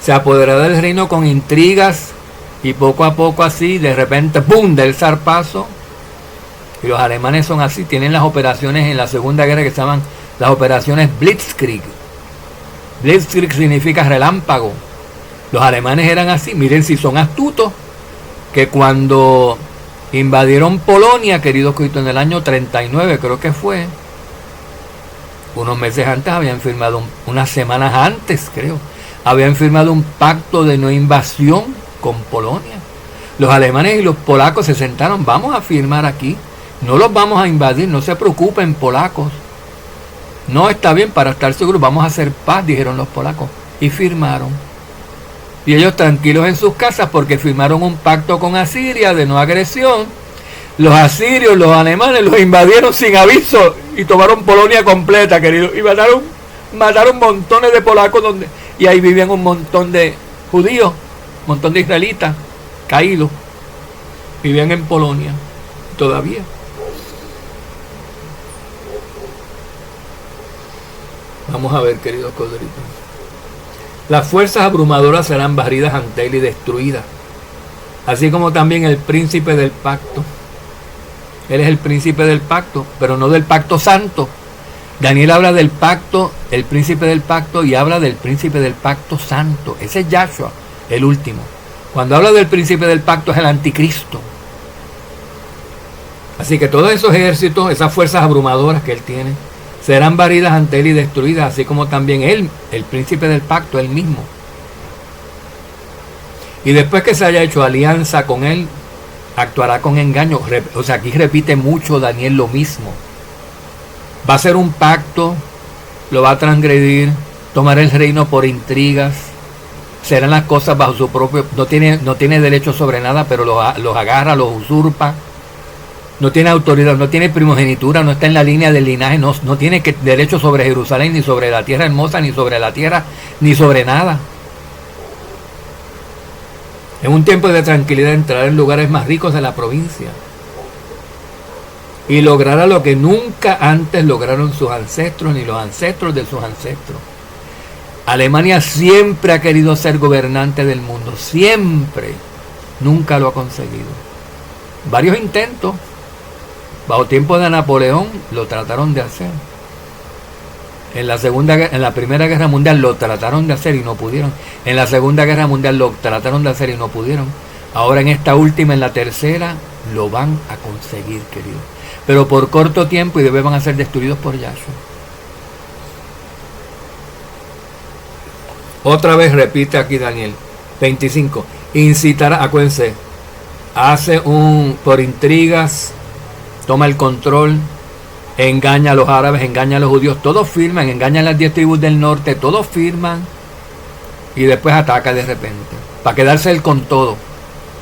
se apoderará del reino con intrigas y poco a poco así, de repente, ¡pum!, del zarpazo. Y los alemanes son así, tienen las operaciones en la Segunda Guerra que se llaman las operaciones Blitzkrieg. Blitzkrieg significa relámpago. Los alemanes eran así, miren si son astutos, que cuando invadieron Polonia, queridos coitos, en el año 39 creo que fue, unos meses antes habían firmado, unas semanas antes creo, habían firmado un pacto de no invasión con Polonia. Los alemanes y los polacos se sentaron, vamos a firmar aquí, no los vamos a invadir, no se preocupen polacos, no está bien, para estar seguros vamos a hacer paz, dijeron los polacos, y firmaron. Y ellos tranquilos en sus casas porque firmaron un pacto con Asiria de no agresión. Los asirios, los alemanes los invadieron sin aviso y tomaron Polonia completa, queridos, y mataron montones de polacos y ahí vivían un montón de judíos, un montón de israelitas caídos, vivían en Polonia todavía. Vamos a ver, queridos codritos. Las fuerzas abrumadoras serán barridas ante él y destruidas, así como también el príncipe del pacto. Él es el príncipe del pacto, pero no del pacto santo. Daniel habla del pacto, el príncipe del pacto, y habla del príncipe del pacto santo. Ese es Yahshua, el último. Cuando habla del príncipe del pacto es el anticristo. Así que todos esos ejércitos, esas fuerzas abrumadoras que él tiene, serán barridas ante él y destruidas, así como también él, el príncipe del pacto, él mismo. Y después que se haya hecho alianza con él, actuará con engaño. O sea, aquí repite mucho Daniel lo mismo. Va a ser un pacto, lo va a transgredir, tomará el reino por intrigas, serán las cosas bajo su propio... No tiene derecho sobre nada, pero los agarra, los usurpa. No tiene autoridad, no tiene primogenitura, no está en la línea del linaje, no tiene derecho sobre Jerusalén, ni sobre la tierra hermosa, ni sobre la tierra, ni sobre nada. En un tiempo de tranquilidad entrará en lugares más ricos de la provincia y logrará lo que nunca antes lograron sus ancestros, ni los ancestros de sus ancestros. Alemania siempre ha querido ser gobernante del mundo, siempre, nunca lo ha conseguido. Varios intentos. Bajo tiempo de Napoleón lo trataron de hacer. En la Primera Guerra Mundial lo trataron de hacer y no pudieron. En la Segunda Guerra Mundial lo trataron de hacer y no pudieron. Ahora en esta última, en la tercera, lo van a conseguir, querido. Pero por corto tiempo y después van a ser destruidos por Yahshua. Otra vez repite aquí Daniel 25. Incitará, acuérdense, por intrigas, toma el control, engaña a los árabes, engaña a los judíos, todos firman, engañan a las 10 tribus del norte, todos firman y después ataca de repente, para quedarse él con todo,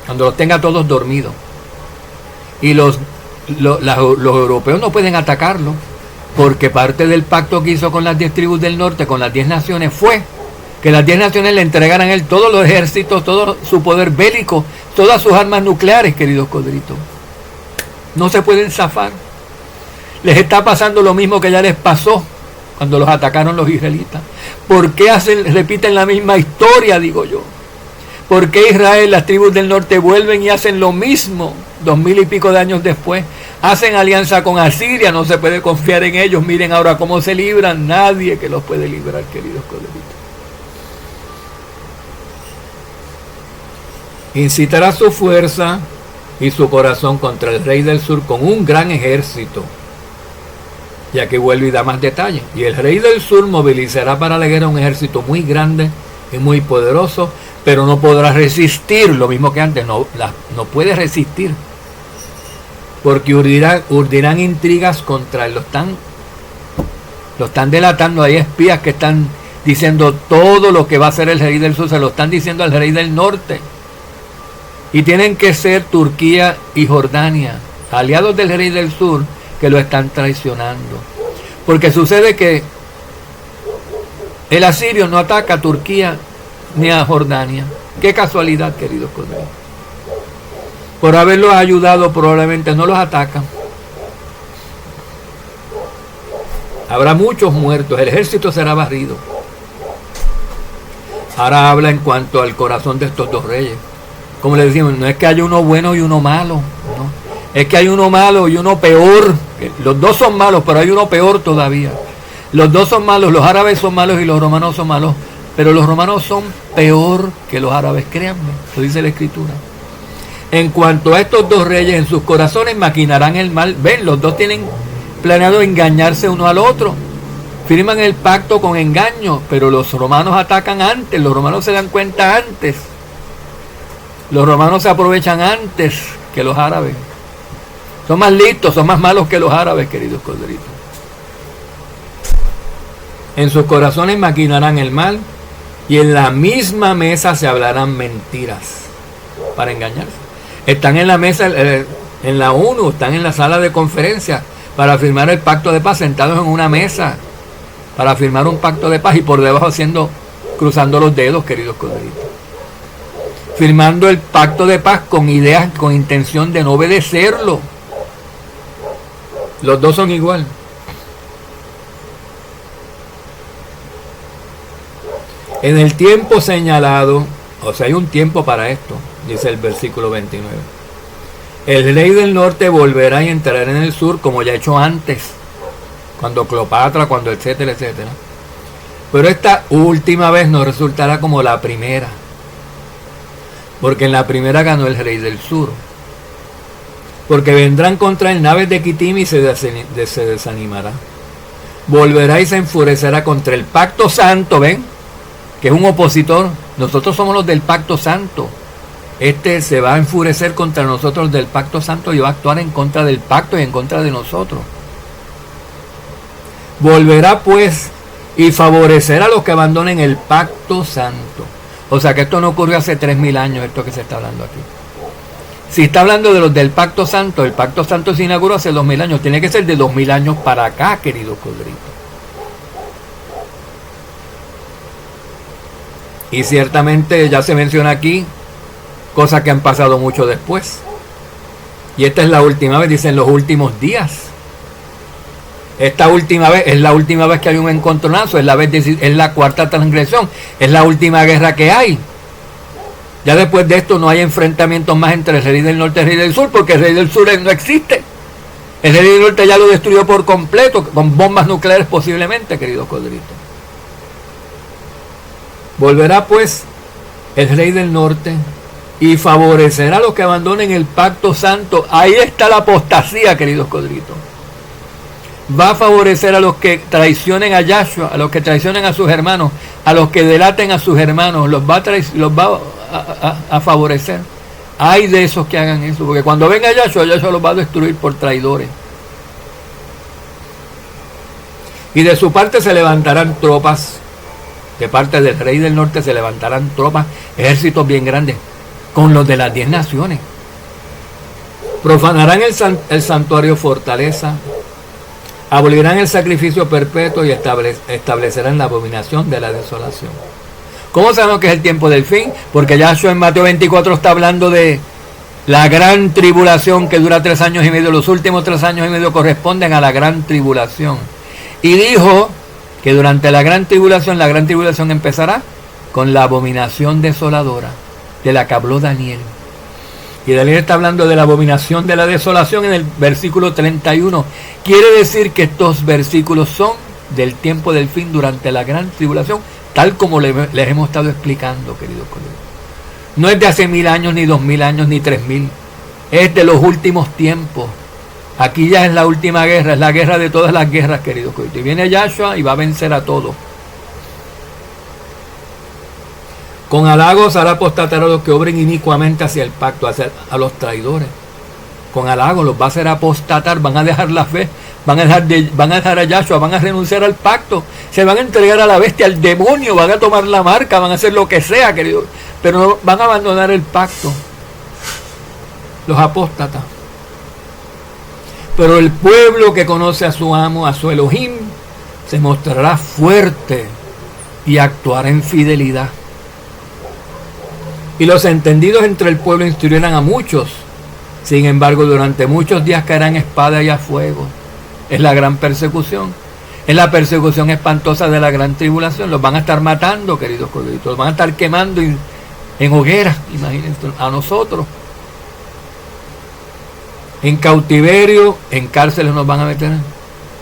cuando los tenga todos dormidos. Y los europeos no pueden atacarlo, porque parte del pacto que hizo con las 10 tribus del norte, con las 10 naciones, fue que las 10 naciones le entregaran a él todos los ejércitos, todo su poder bélico, todas sus armas nucleares, queridos codritos. No se pueden zafar. Les está pasando lo mismo que ya les pasó cuando los atacaron los israelitas. ¿Por qué repiten la misma historia, digo yo? ¿Por qué Israel, las tribus del norte, vuelven y hacen lo mismo 2000 y pico de años después? Hacen alianza con Asiria, no se puede confiar en ellos. Miren ahora cómo se libran. Nadie que los puede librar, queridos codritos. Incitará su fuerza y su corazón contra el rey del sur con un gran ejército. Y aquí vuelve y da más detalles. Y el rey del sur movilizará para la guerra un ejército muy grande y muy poderoso, pero no podrá resistir, lo mismo que antes, no puede resistir, porque urdirán intrigas contra él. Lo están delatando. Hay espías que están diciendo todo lo que va a hacer el rey del sur, se lo están diciendo al rey del norte. Y tienen que ser Turquía y Jordania, aliados del rey del sur, que lo están traicionando. Porque sucede que el asirio no ataca a Turquía ni a Jordania. Qué casualidad, queridos colegas. Por haberlos ayudado probablemente no los atacan. Habrá muchos muertos, el ejército será barrido. Ahora habla en cuanto al corazón de estos dos reyes. Como le decimos, no es que haya uno bueno y uno malo, ¿no? Es que hay uno malo y uno peor. Los dos son malos, pero hay uno peor todavía. Los dos son malos, los árabes son malos y los romanos son malos, pero los romanos son peor que los árabes, créanme, lo dice la Escritura. En cuanto a estos dos reyes, en sus corazones maquinarán el mal. Ven, los dos tienen planeado engañarse uno al otro. Firman el pacto con engaño, pero los romanos atacan antes, los romanos se dan cuenta antes. Los romanos se aprovechan antes que los árabes. Son más listos, son más malos que los árabes, queridos corderitos. En sus corazones maquinarán el mal y en la misma mesa se hablarán mentiras para engañarse. Están en la mesa, en la ONU, están en la sala de conferencia para firmar el pacto de paz, sentados en una mesa para firmar un pacto de paz y por debajo cruzando los dedos, queridos corderitos. Firmando el pacto de paz con ideas, con intención de no obedecerlo. Los dos son igual. En el tiempo señalado, o sea, hay un tiempo para esto, dice el versículo 29. El rey del norte volverá y entrará en el sur, como ya ha hecho antes, cuando Cleopatra, cuando etcétera, etcétera. Pero esta última vez no resultará como la primera, porque en la primera ganó el rey del sur. Porque vendrán contra él naves de Quitim y se desanimará. Volverá y se enfurecerá contra el pacto santo, ¿ven? Que es un opositor. Nosotros somos los del pacto santo. Este se va a enfurecer contra nosotros del pacto santo y va a actuar en contra del pacto y en contra de nosotros. Volverá pues y favorecerá a los que abandonen el pacto santo. O sea que esto no ocurrió hace 3000 años, esto que se está hablando aquí. Si está hablando de los del pacto santo, el pacto santo se inauguró hace 2000 años. Tiene que ser de 2000 años para acá, queridos corderitos. Y ciertamente ya se menciona aquí cosas que han pasado mucho después. Y esta es la última vez, dicen los últimos días. Esta última vez es la última vez que hay un encontronazo, es la cuarta transgresión, es la última guerra que hay. Ya después de esto no hay enfrentamientos más entre el rey del norte y el rey del sur, porque el rey del sur no existe. El rey del norte ya lo destruyó por completo, con bombas nucleares posiblemente, queridos corderitos. Volverá pues el rey del norte y favorecerá a los que abandonen el pacto santo. Ahí está la apostasía, queridos corderitos. Va a favorecer a los que traicionen a Yahshua, a los que traicionen a sus hermanos, a los que delaten a sus hermanos, los va a favorecer. Hay de esos que hagan eso, porque cuando venga Yahshua, Yahshua los va a destruir por traidores. Y de su parte se levantarán tropas, de parte del rey del norte se levantarán tropas, ejércitos bien grandes, con los de las 10 naciones. Profanarán el santuario fortaleza, abolirán el sacrificio perpetuo y establecerán la abominación de la desolación. ¿Cómo sabemos que es el tiempo del fin? Porque Yahshua en Mateo 24 está hablando de la gran tribulación que dura 3 años y medio. Los últimos 3 años y medio corresponden a la gran tribulación. Y dijo que durante la gran tribulación empezará con la abominación desoladora de la que habló Daniel. Y Daniel está hablando de la abominación de la desolación en el versículo 31. Quiere decir que estos versículos son del tiempo del fin durante la gran tribulación, tal como les hemos estado explicando, queridos colegas. No es de hace 1000 años, ni 2000 años, ni 3000. Es de los últimos tiempos. Aquí ya es la última guerra, es la guerra de todas las guerras, queridos. Y viene Yahshua y va a vencer a todos. Con halagos hará apostatar a los que obren inicuamente hacia el pacto, a los traidores. Con halagos los va a hacer apostatar, van a dejar la fe, van a dejar a Yahshua, van a renunciar al pacto, se van a entregar a la bestia, al demonio, van a tomar la marca, van a hacer lo que sea, queridos, pero no van a abandonar el pacto. Los apóstatas. Pero el pueblo que conoce a su amo, a su Elohim, se mostrará fuerte y actuará en fidelidad. Y los entendidos entre el pueblo instruirán a muchos. Sin embargo, durante muchos días caerán espada y a fuego. Es la gran persecución. Es la persecución espantosa de la gran tribulación. Los van a estar matando, queridos corderitos. Los van a estar quemando en hogueras, imagínense, a nosotros. En cautiverio, en cárceles nos van a meter.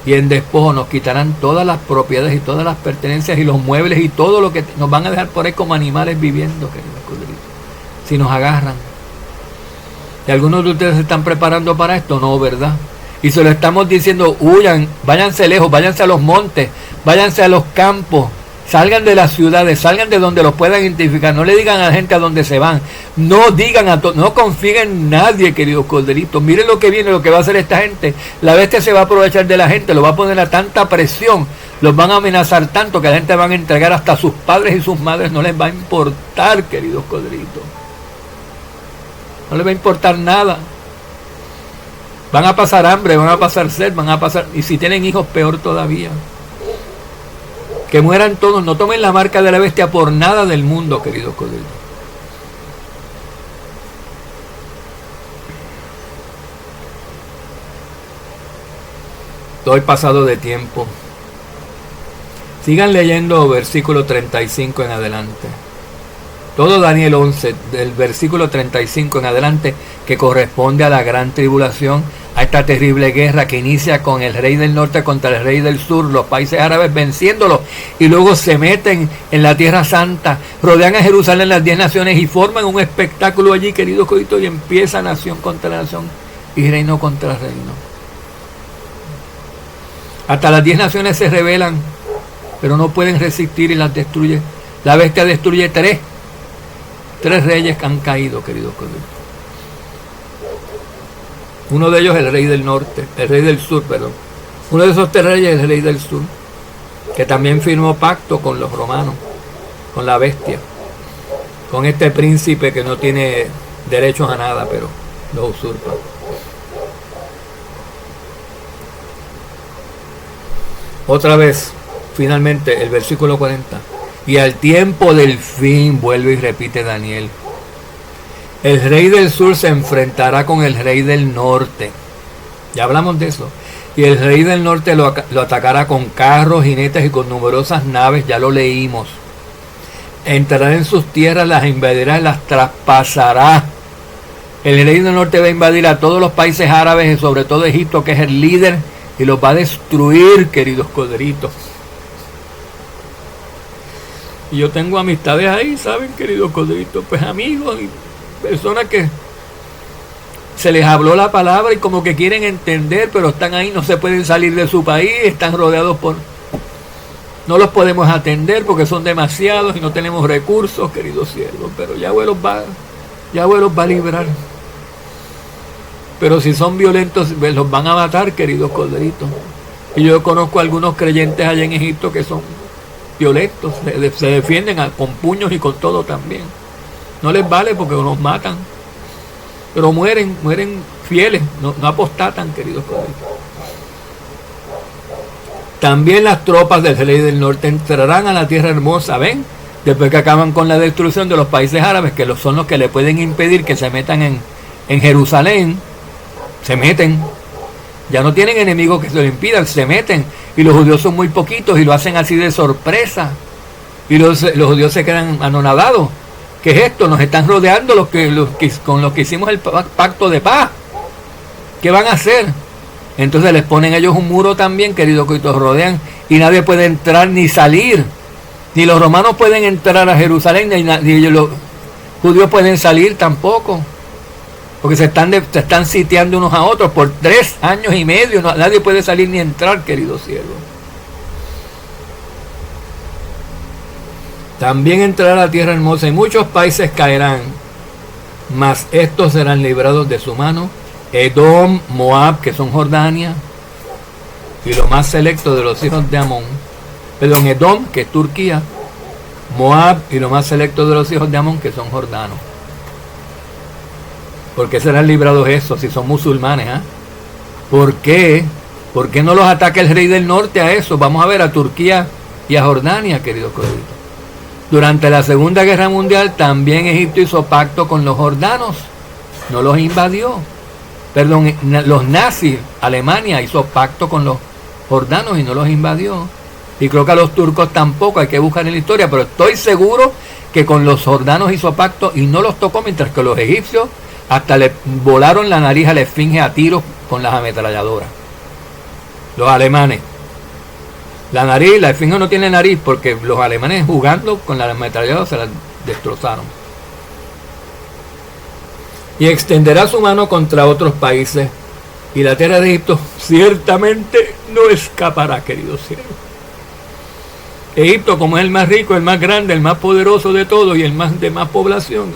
Y en despojo nos quitarán todas las propiedades y todas las pertenencias y los muebles y todo lo que nos van a dejar por ahí como animales viviendo, queridos corderitos. Si nos agarran. ¿Y algunos de ustedes se están preparando para esto? No, ¿verdad? Y se lo estamos diciendo, huyan, váyanse lejos, váyanse a los montes, váyanse a los campos, salgan de las ciudades, salgan de donde los puedan identificar, no le digan a la gente a dónde se van, no digan no confíen en nadie, queridos corderitos, miren lo que viene, lo que va a hacer esta gente, la bestia se va a aprovechar de la gente, lo va a poner a tanta presión, los van a amenazar tanto que la gente van a entregar hasta sus padres y sus madres, no les va a importar, queridos corderitos. No les va a importar nada. Van a pasar hambre, van a pasar sed, y si tienen hijos, peor todavía. Que mueran todos, no tomen la marca de la bestia por nada del mundo, queridos corderitos. Estoy pasado de tiempo. Sigan leyendo versículo 35 en adelante. Todo Daniel 11, del versículo 35 en adelante, que corresponde a la gran tribulación, a esta terrible guerra que inicia con el rey del norte contra el rey del sur, los países árabes venciéndolos, y luego se meten en la tierra santa, rodean a Jerusalén las 10 naciones y forman un espectáculo allí, queridos coditos, y empieza nación contra nación y reino contra reino. Hasta las 10 naciones se rebelan, pero no pueden resistir y las destruye. La bestia destruye 3 reyes que han caído, queridos corderitos. Uno de ellos es el rey del norte, el rey del sur, perdón. Uno de esos 3 reyes es el rey del sur, que también firmó pacto con los romanos, con la bestia, con este príncipe que no tiene derechos a nada, pero lo usurpa. Otra vez, finalmente, el versículo 40. Y al tiempo del fin, vuelve y repite Daniel, el rey del sur se enfrentará con el rey del norte. Ya hablamos de eso. Y el rey del norte lo atacará con carros, jinetes y con numerosas naves, ya lo leímos. Entrará en sus tierras, las invadirá y las traspasará. El rey del norte va a invadir a todos los países árabes y sobre todo Egipto, que es el líder, y los va a destruir, queridos corderitos. Y yo tengo amistades ahí, ¿saben, queridos corderitos? Pues amigos y personas que se les habló la palabra y como que quieren entender, pero están ahí, no se pueden salir de su país, están rodeados por... No los podemos atender porque son demasiados y no tenemos recursos, queridos siervos, pero Yahweh los va a librar. Pero si son violentos, los van a matar, queridos corderitos. Y yo conozco a algunos creyentes allá en Egipto que son violentos, se defienden con puños y con todo también. No les vale porque los matan, pero mueren fieles, no apostatan, queridos corderitos. También las tropas del rey del norte entrarán a la tierra hermosa, ¿ven? Después que acaban con la destrucción de los países árabes, que son los que le pueden impedir que se metan en Jerusalén, se meten. Ya no tienen enemigos que se lo impidan, se meten. Y los judíos son muy poquitos y lo hacen así de sorpresa. Y los judíos se quedan anonadados. ¿Qué es esto? Nos están rodeando con los que hicimos el pacto de paz. ¿Qué van a hacer? Entonces les ponen ellos un muro también, queridos, que los rodean y nadie puede entrar ni salir. Ni los romanos pueden entrar a Jerusalén, ni los judíos pueden salir tampoco. Porque se están sitiando unos a otros por 3 años y medio. Nadie puede salir ni entrar, queridos siervos. También entrará la tierra hermosa y muchos países caerán, mas estos serán librados de su mano. Edom, Moab, que son Jordania, y lo más selecto de los hijos de Amón. Perdón, Edom, que es Turquía, Moab, y lo más selecto de los hijos de Amón, que son jordanos. ¿Por qué serán librados esos si son musulmanes? ¿Por qué? ¿Por qué no los ataca el rey del norte a eso? Vamos a ver a Turquía y a Jordania, queridos colegas. Durante la Segunda Guerra Mundial también Egipto hizo pacto con los jordanos, no los invadió. Perdón, los nazis, Alemania hizo pacto con los jordanos y no los invadió. Y creo que a los turcos tampoco, hay que buscar en la historia, pero estoy seguro que con los jordanos hizo pacto y no los tocó, mientras que los egipcios hasta le volaron la nariz a la esfinge a tiros con las ametralladoras. Los alemanes. La esfinge no tiene nariz porque los alemanes jugando con las ametralladoras se las destrozaron. Y extenderá su mano contra otros países, y la tierra de Egipto ciertamente no escapará, queridos siervos. Egipto, como es el más rico, el más grande, el más poderoso de todos y el más de más población,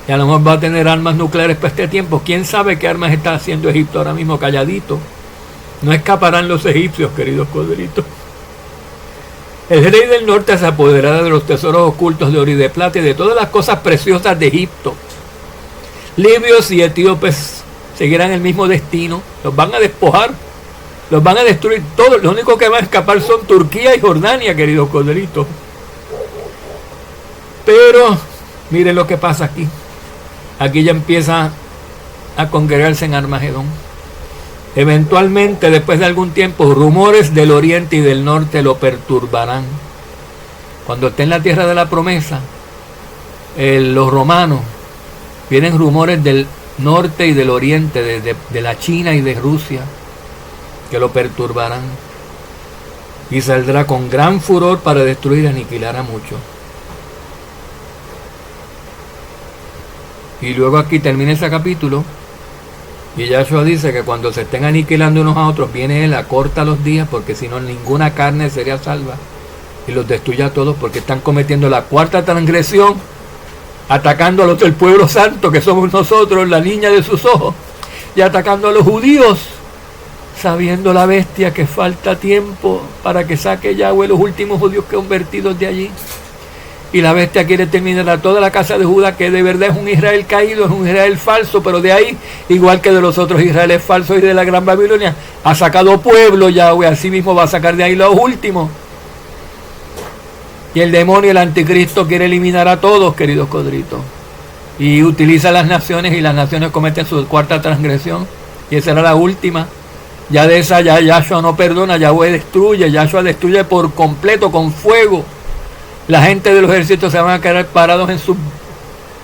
y a lo mejor va a tener armas nucleares para este tiempo. ¿Quién sabe qué armas está haciendo Egipto ahora mismo calladito? No escaparán los egipcios, queridos corderitos. El rey del norte se apoderará de los tesoros ocultos de oro y de plata y de todas las cosas preciosas de Egipto. Libios y etíopes seguirán el mismo destino. Los van a despojar, los van a destruir todos. Lo único que van a escapar son Turquía y Jordania, queridos corderitos. Pero miren lo que pasa aquí. Aquí ya empieza a congregarse en Armagedón. Eventualmente, después de algún tiempo, rumores del oriente y del norte lo perturbarán. Cuando esté en la tierra de la promesa, los romanos, vienen rumores del norte y del oriente, de la China y de Rusia, que lo perturbarán. Y saldrá con gran furor para destruir y aniquilar a muchos. Y luego aquí termina ese capítulo. Y Yahshua dice que cuando se estén aniquilando unos a otros, viene Él, acorta los días, porque si no ninguna carne sería salva, y los destruye a todos, porque están cometiendo la cuarta transgresión, atacando al otro, el pueblo santo, que somos nosotros, la niña de sus ojos, y atacando a los judíos, sabiendo la bestia que falta tiempo para que saque Yahweh los últimos judíos convertidos de allí. Y la bestia quiere terminar a toda la casa de Judá, que de verdad es un Israel caído, es un Israel falso, pero de ahí, igual que de los otros Israeles falsos y de la gran Babilonia, ha sacado pueblo Yahweh, así mismo va a sacar de ahí los últimos. Y el demonio, el anticristo, quiere eliminar a todos, queridos codritos. Y utiliza las naciones, y las naciones cometen su cuarta transgresión, y esa era la última. Ya de esa, ya Yahshua no perdona, Yahweh destruye, Yahshua destruye por completo, con fuego. La gente de los ejércitos se van a quedar parados en sus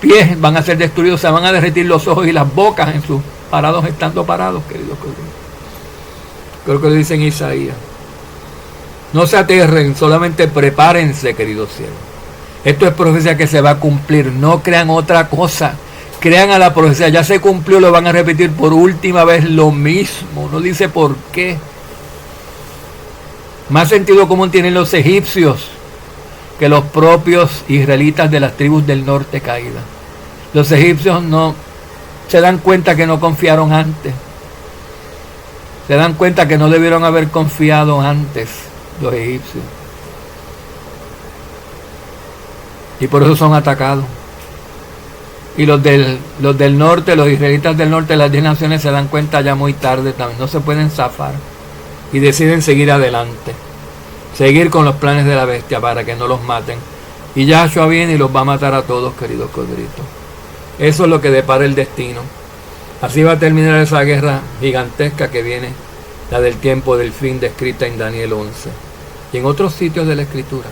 pies, van a ser destruidos, se van a derretir los ojos y las bocas en sus parados, estando parados, queridos. Creo que lo dice en Isaías. No se aterren, solamente prepárense, queridos siervos. Esto es profecía que se va a cumplir, no crean otra cosa. Crean a la profecía, ya se cumplió, lo van a repetir por última vez lo mismo, no dice por qué. Más sentido común tienen los egipcios que los propios israelitas de las tribus del norte caídas. Los egipcios no se dan cuenta que no confiaron antes. Se dan cuenta que no debieron haber confiado antes los egipcios. Y por eso son atacados. Y los del norte, los israelitas del norte, las 10 naciones se dan cuenta ya muy tarde también. No se pueden zafar. Y deciden seguir adelante. Seguir con los planes de la bestia para que no los maten. Y Yahshua viene y los va a matar a todos, queridos corderitos. Eso es lo que depara el destino. Así va a terminar esa guerra gigantesca que viene, la del tiempo del fin, descrita en Daniel 11. Y en otros sitios de la Escritura.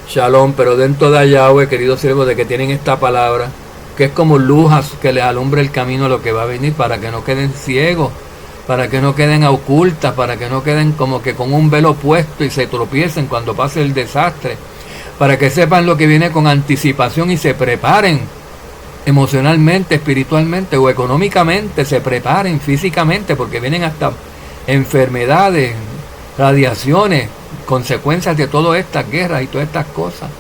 Shalom, pero dentro de Yahweh, queridos siervos, de que tienen esta palabra, que es como luz que les alumbre el camino a lo que va a venir, para que no queden ciegos, para que no queden ocultas, para que no queden como que con un velo puesto y se tropiecen cuando pase el desastre, para que sepan lo que viene con anticipación y se preparen, emocionalmente, espiritualmente o económicamente, se preparen físicamente, porque vienen hasta enfermedades, radiaciones, consecuencias de todas estas guerras y todas estas cosas.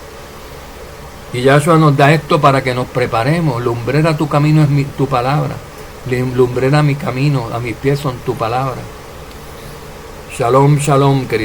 Y Yahshua nos da esto para que nos preparemos. Lumbrera tu camino es tu palabra. Lumbrera mi camino, a mis pies son tu palabra. Shalom, shalom, querido.